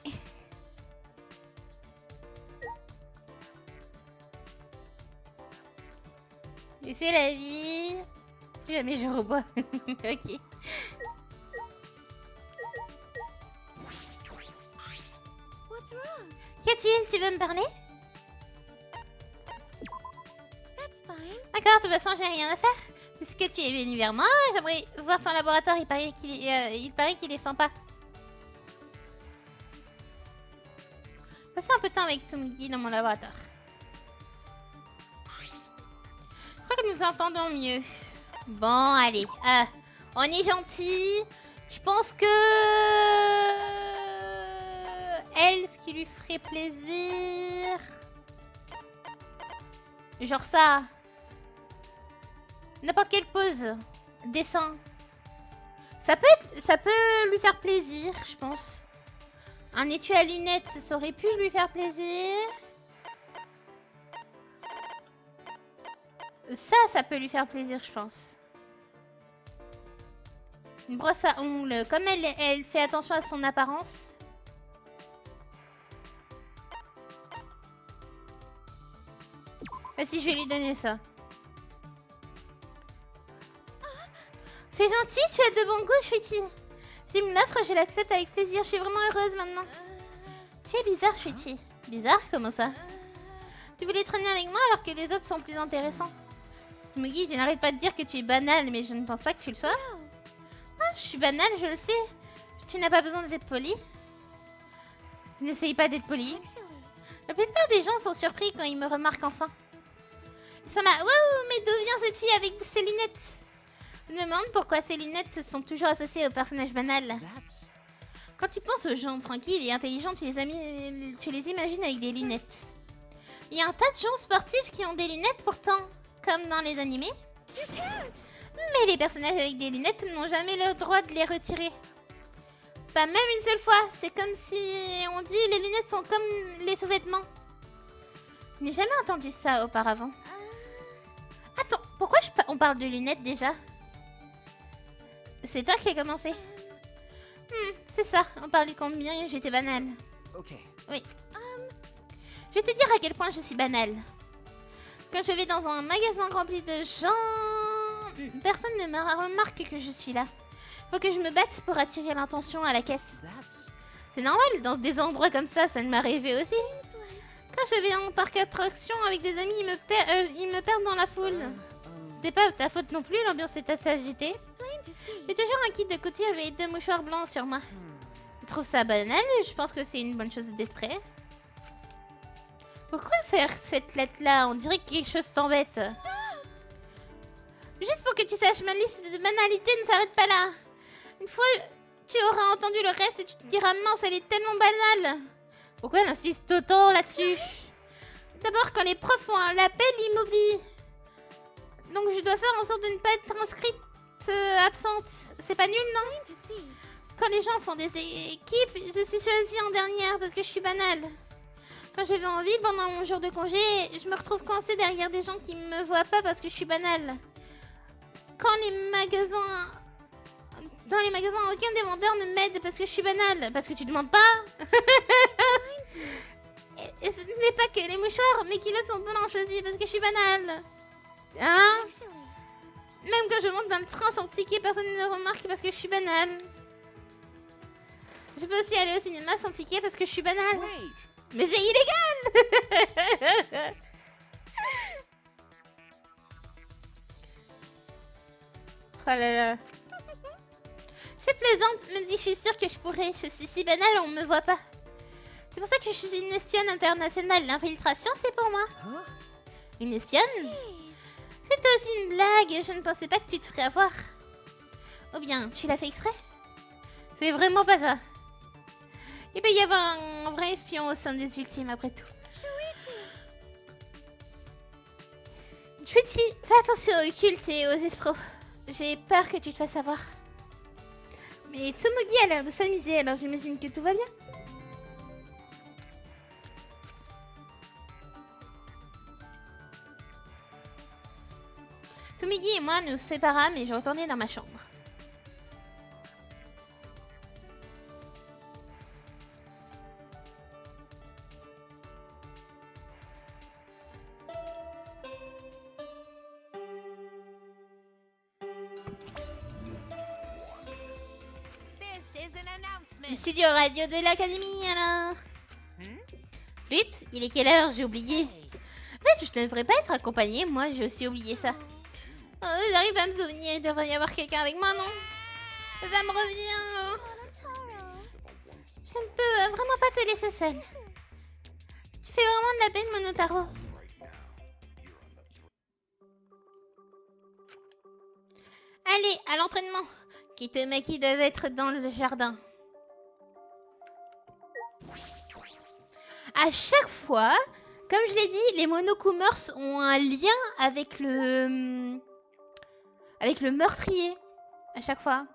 Et c'est la vie. Plus jamais je rebois. Ok. Qu'y a-t-il? Tu veux me parler? D'accord, de toute façon, j'ai rien à faire. Est-ce que tu es venu vers moi? J'aimerais voir ton laboratoire. Il paraît qu'il est sympa. Passez un peu de temps avec Tsumugi dans mon laboratoire. Je crois que nous entendons mieux. Bon, allez. On est gentil. Je pense que... Elle, ce qui lui ferait plaisir... Genre ça. N'importe quelle pose. Dessin. Ça peut lui faire plaisir, je pense. Un étui à lunettes, ça aurait pu lui faire plaisir. Ça peut lui faire plaisir, je pense. Une brosse à ongles. Comme elle fait attention à son apparence. Vas-y, je vais lui donner ça. C'est gentil, tu as de bons goûts, Sweetie. S'il me l'offre, je l'accepte avec plaisir. Je suis vraiment heureuse maintenant. Tu es bizarre, Sweetie. Bizarre? Comment ça? Tu voulais traîner avec moi alors que les autres sont plus intéressants. Tsumugi, tu n'arrêtes pas de dire que tu es banale, mais je ne pense pas que tu le sois. Ah, je suis banale, je le sais. Tu n'as pas besoin d'être poli. N'essaye pas d'être poli. La plupart des gens sont surpris quand ils me remarquent enfin. Ils sont là, waouh, mais d'où vient cette fille avec ses lunettes? Je me demande pourquoi ces lunettes sont toujours associées aux personnages banals. Quand tu penses aux gens tranquilles et intelligents, tu les imagines avec des lunettes. Il y a un tas de gens sportifs qui ont des lunettes pourtant, comme dans les animés. Mais les personnages avec des lunettes n'ont jamais le droit de les retirer. Pas même une seule fois. C'est comme si on dit les lunettes sont comme les sous-vêtements. Je n'ai jamais entendu ça auparavant. Attends, pourquoi on parle de lunettes déjà? C'est toi qui as commencé. C'est ça, on parlait combien j'étais banale. Oui. Je vais te dire à quel point je suis banale. Quand je vais dans un magasin rempli de gens, personne ne me remarque que je suis là. Faut que je me batte pour attirer l'attention à la caisse. C'est normal, dans des endroits comme ça m'est arrivé aussi. Quand je vais en parc attraction avec des amis, ils me perdent dans la foule. C'était pas ta faute non plus, l'ambiance est assez agitée. J'ai toujours un kit de couture avec 2 mouchoirs blancs sur moi. Je trouve ça banal, je pense que c'est une bonne chose d'être prêt. Pourquoi faire cette lettre-là? On dirait que quelque chose t'embête. Juste pour que tu saches, ma liste de banalités ne s'arrête pas là. Une fois, tu auras entendu le reste et tu te diras, mince, elle est tellement banale. Pourquoi elle insiste autant là-dessus? D'abord, quand les profs font un appel, ils m'oublient. Donc je dois faire en sorte de ne pas être inscrite absente. C'est pas nul, non? Quand les gens font des équipes, je suis choisie en dernière parce que je suis banale. Quand je vais en ville pendant mon jour de congé, je me retrouve coincée derrière des gens qui me voient pas parce que je suis banale. Dans les magasins, aucun des vendeurs ne m'aide parce que je suis banale. Parce que tu demandes pas. et ce n'est pas que les mouchoirs, mes culottes sont blanches aussi parce que je suis banale. Hein? Même quand je monte dans le train sans ticket, personne ne me remarque parce que je suis banale. Je peux aussi aller au cinéma sans ticket parce que je suis banale. Mais c'est illégal. Oh là là. Je plaisante, même si je suis sûre que je pourrais. Je suis si banale, on me voit pas. C'est pour ça que je suis une espionne internationale. L'infiltration, c'est pour moi. Une espionne? C'était aussi une blague. Je ne pensais pas que tu te ferais avoir. Ou bien, tu l'as fait exprès? C'est vraiment pas ça. Il peut y avoir un vrai espion au sein des Ultimes, après tout. Shuichi, fais attention aux cultes et aux escrocs. J'ai peur que tu te fasses avoir. Mais Tsumugi a l'air de s'amuser, alors j'imagine que tout va bien. Tsumugi et moi nous séparâmes et je retournai dans ma chambre. Le studio radio de l'académie, alors. Flûte, il est quelle heure? J'ai oublié. En fait, je ne devrais pas être accompagnée, moi j'ai aussi oublié ça. J'arrive à me souvenir, il devrait y avoir quelqu'un avec moi, non? Ça me revient. Je ne peux vraiment pas te laisser seule. Tu fais vraiment de la peine, Monotaro. Allez, à l'entraînement. Kitomaki doit être dans le jardin. À chaque fois, comme je l'ai dit, les Monokumers ont un lien avec le meurtrier. À chaque fois.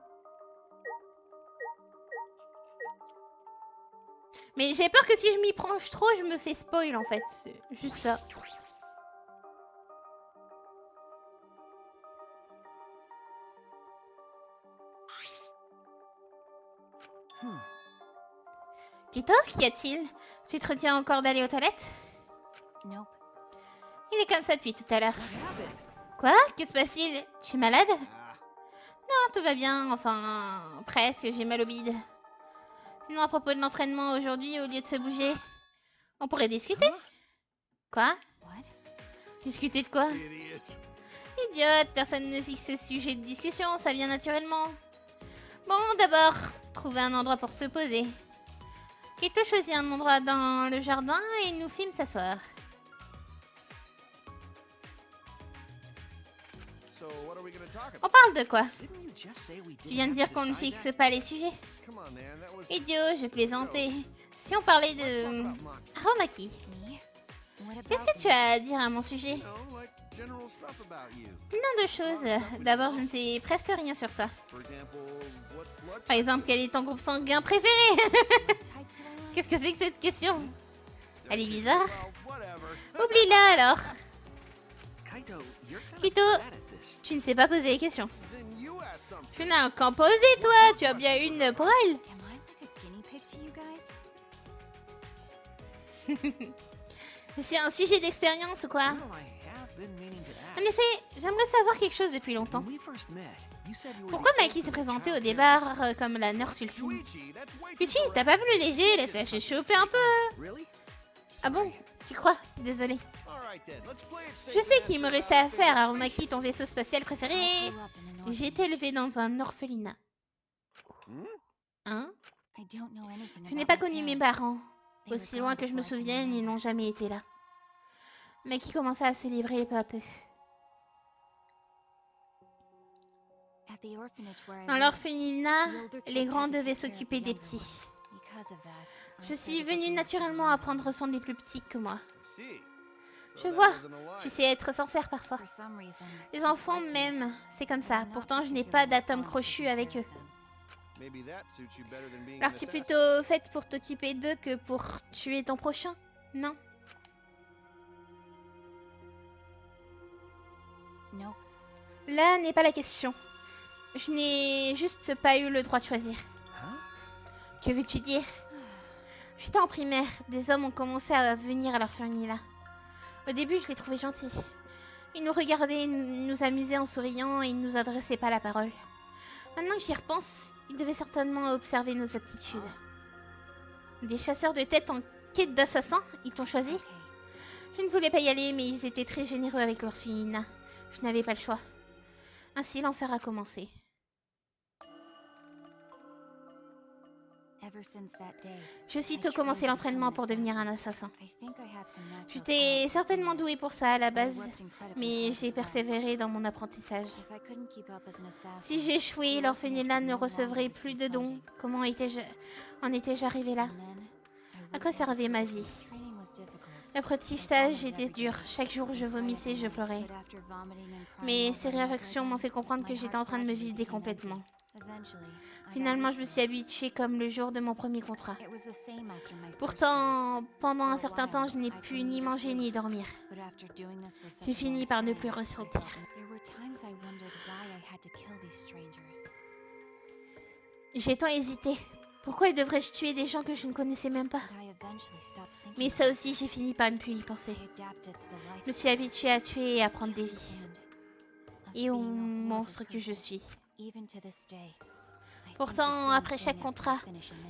Mais j'ai peur que si je m'y penche trop, je me fais spoil en fait. C'est juste ça. Kito, qu'y a-t-il? Tu te retiens encore d'aller aux toilettes? Nope. Il est comme ça depuis tout à l'heure. Quoi? Que se passe-t-il? Tu es malade? Non, tout va bien. Enfin, presque. J'ai mal au bide. Sinon, à propos de l'entraînement aujourd'hui, au lieu de se bouger, on pourrait discuter? Quoi? Discuter de quoi? Idiote, personne ne fixe ce sujet de discussion, ça vient naturellement. Bon, d'abord, trouver un endroit pour se poser. Kito choisit un endroit dans le jardin et nous filme s'asseoir. On parle de quoi? Tu viens de dire qu'on ne fixe pas les sujets. Idiot, je plaisantais. Si on parlait de... Haromaki. Qu'est-ce que tu as à dire à mon sujet? Plein de choses. D'abord, je ne sais presque rien sur toi. Par exemple, quel est ton groupe sanguin préféré? Qu'est-ce que c'est que cette question? Elle est bizarre. Oublie-la alors. Kito, tu ne sais pas poser les questions. Tu n'as qu'en poser, toi. Tu as bien une pour elle. C'est un sujet d'expérience ou quoi? En effet, j'aimerais savoir quelque chose depuis longtemps. Pourquoi Maki s'est présenté au départ comme la nurse ultime? Yuchi, t'as pas plus léger, laisse-la choper un peu. Ah bon? Tu crois? Désolé. Je sais qu'il me restait à faire, Arumaki, ton vaisseau spatial préféré. J'ai été élevée dans un orphelinat. Hein? Je n'ai pas connu mes parents. Aussi loin que je me souvienne, ils n'ont jamais été là. Maki commença à se livrer peu à peu. Dans l'orphelinat, les grands devaient s'occuper des petits. Je suis venue naturellement à prendre soin des plus petits que moi. Je vois, tu sais être sincère parfois. Les enfants m'aiment, c'est comme ça. Pourtant, je n'ai pas d'atome crochu avec eux. Alors tu es plutôt faite pour t'occuper d'eux que pour tuer ton prochain, non? Là n'est pas la question. Je n'ai juste pas eu le droit de choisir. Que veux-tu dire? J'étais en primaire. Des hommes ont commencé à venir à l'orphelinat. Au début, je les trouvais gentils. Ils nous regardaient, nous amusaient en souriant et ils ne nous adressaient pas la parole. Maintenant que j'y repense, ils devaient certainement observer nos attitudes. Des chasseurs de tête en quête d'assassins, ils t'ont choisi? Je ne voulais pas y aller, mais ils étaient très généreux avec l'orphelinat. Je n'avais pas le choix. Ainsi, l'enfer a commencé. J'ai aussitôt commencé l'entraînement pour devenir un assassin. J'étais certainement douée pour ça à la base, mais j'ai persévéré dans mon apprentissage. Si j'échouais, l'orphelinat ne recevrait plus de dons. Comment en étais-je arrivée là? À quoi servait ma vie? L'apprentissage était dur. Chaque jour, je vomissais, je pleurais. Mais ces réactions m'ont fait comprendre que j'étais en train de me vider complètement. Finalement, je me suis habituée comme le jour de mon premier contrat. Pourtant, pendant un certain temps, je n'ai pu ni manger ni dormir. J'ai fini par ne plus ressentir. J'ai tant hésité. Pourquoi devrais-je tuer des gens que je ne connaissais même pas? Mais ça aussi, j'ai fini par ne plus y penser. Je me suis habituée à tuer et à prendre des vies. Et au monstre que je suis. Pourtant, après chaque contrat,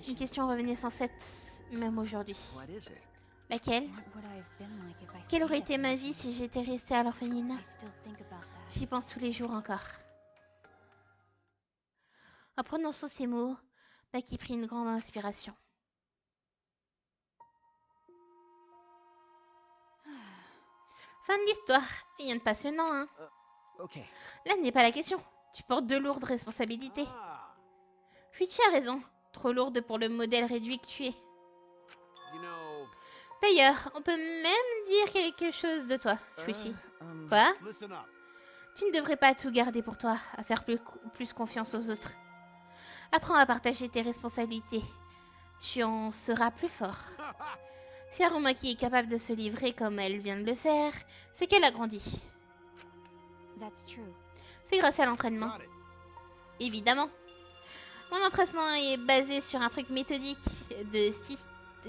une question revenait sans cesse, même aujourd'hui. Laquelle? Quelle aurait été ma vie si j'étais restée à l'orphelinat? J'y pense tous les jours encore. En prononçant ces mots, Maki prit une grande inspiration. Fin de l'histoire. Rien de passionnant, hein? Là n'est pas la question. Tu portes de lourdes responsabilités. Puis tu as raison. Trop lourde pour le modèle réduit que tu es. D'ailleurs, on peut même dire quelque chose de toi, Shuichi. Quoi? Tu ne devrais pas tout garder pour toi, à faire plus confiance aux autres. Apprends à partager tes responsabilités. Tu en seras plus fort. Si Arumaki est capable de se livrer comme elle vient de le faire, c'est qu'elle a grandi. C'est grâce à l'entraînement. Évidemment. Mon entraînement est basé sur un truc méthodique de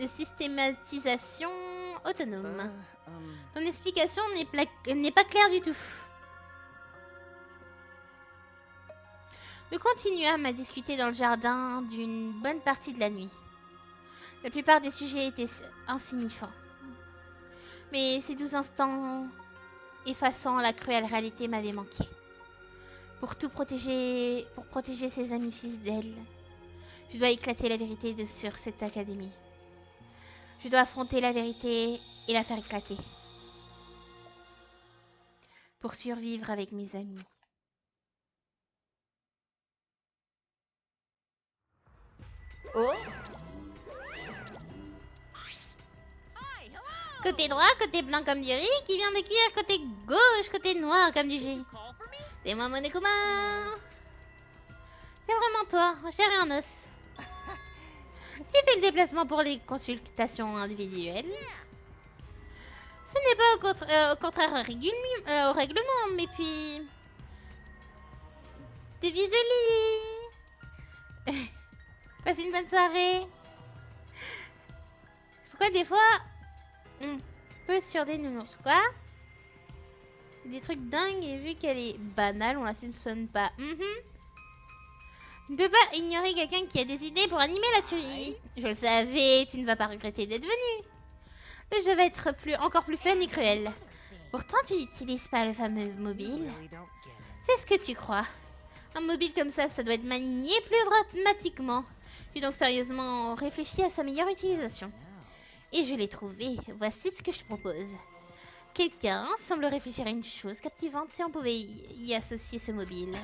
systématisation autonome. Ton explication n'est pas claire du tout. Nous continuâmes à discuter dans le jardin d'une bonne partie de la nuit. La plupart des sujets étaient insignifiants. Mais ces 12 instants effaçant la cruelle réalité m'avaient manqué. Pour protéger ses amis fidèles, je dois éclater la vérité sur cette académie. Je dois affronter la vérité et la faire éclater. Pour survivre avec mes amis. Oh! Côté droit, côté blanc comme du riz, qui vient de cuire, côté gauche, côté noir comme du jus. C'est moi, Monokuma. C'est vraiment toi, en chair et en os. Tu fais le déplacement pour les consultations individuelles. Ce n'est pas au contraire au règlement, mais puis... T'es bisolé. Passe une bonne soirée. Pourquoi des fois... On peut sur des nounours, quoi? Des trucs dingues et vu qu'elle est banale, on la soupçonne pas. Tu ne peux pas ignorer quelqu'un qui a des idées pour animer la tuerie. Je le savais, tu ne vas pas regretter d'être venu. Le jeu va être encore plus fun et cruel. Pourtant, tu n'utilises pas le fameux mobile. C'est ce que tu crois. Un mobile comme ça doit être manié plus dramatiquement. Puis donc sérieusement réfléchi à sa meilleure utilisation. Et je l'ai trouvé. Voici ce que je propose. Quelqu'un semble réfléchir à une chose captivante si on pouvait y associer ce mobile.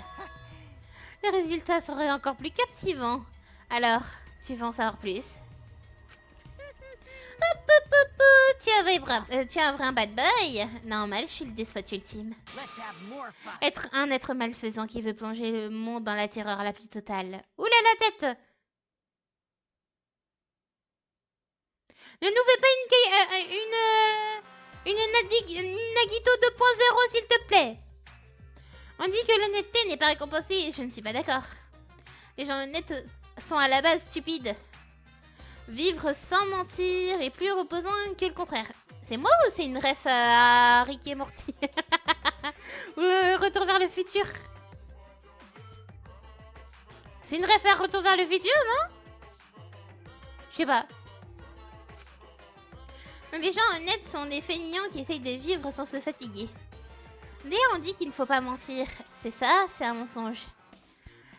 Le résultat serait encore plus captivant. Alors, tu veux en savoir plus? Tu es un vrai bad boy. Normal, je suis le despote ultime. Être un être malfaisant qui veut plonger le monde dans la terreur la plus totale. Oula la tête! Ne nous fais pas une Nagito 2.0 s'il te plaît. On dit que l'honnêteté n'est pas récompensée et je ne suis pas d'accord. Les gens honnêtes sont à la base stupides. Vivre sans mentir est plus reposant que le contraire. C'est moi ou c'est une ref à Rick et Morty? Ou Retour vers le futur? C'est une ref à Retour vers le futur, non? Je sais pas. Les gens honnêtes sont des feignants qui essayent de vivre sans se fatiguer. D'ailleurs, on dit qu'il ne faut pas mentir. C'est ça, c'est un mensonge.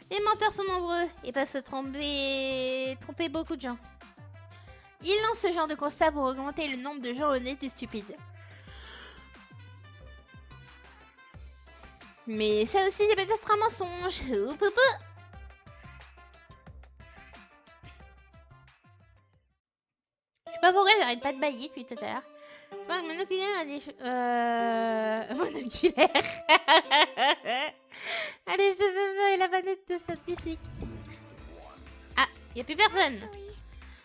Les menteurs sont nombreux et peuvent se tromper beaucoup de gens. Ils lancent ce genre de constat pour augmenter le nombre de gens honnêtes et stupides. Mais ça aussi, c'est peut-être un mensonge. Oup, oup, oup. Je sais pas pourquoi j'arrête pas de bailler depuis tout à l'heure. Mon oculaire a des... Monoculaire. Allez, je veux et la manette de scientifique. Ah, y a plus personne.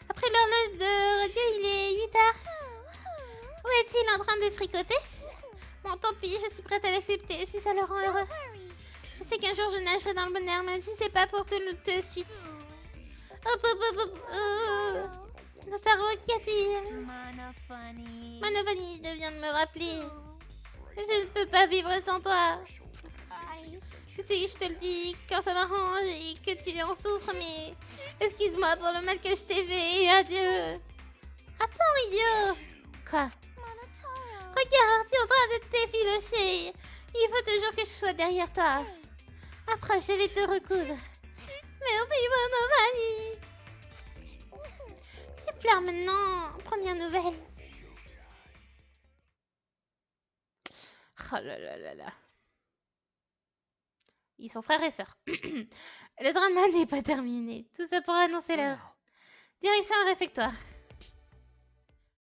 Après l'horloge de radio, il est 8h. Où est-il en train de fricoter? Bon, tant pis, je suis prête à l'accepter si ça le rend heureux. Je sais qu'un jour je nagerai dans le bonheur, même si c'est pas pour tout de suite. Hop, hop, hop, hop. Notaro, qu'y a-t-il? Manofani vient de me rappeler. Je ne peux pas vivre sans toi. Je sais, je te le dis quand ça m'arrange et que tu en souffres, mais excuse-moi pour le mal que je t'ai fait. Adieu. Attends, idiot. Quoi? Regarde, tu es en train de t'effilocher. Il faut toujours que je sois derrière toi. Approche, je vais te recoudre. Merci, Manofani. Tu pleures maintenant. Première nouvelle. Oh là là là là. Ils sont frères et sœurs. Le drama n'est pas terminé. Tout ça pour annoncer l'heure. Direction le réfectoire.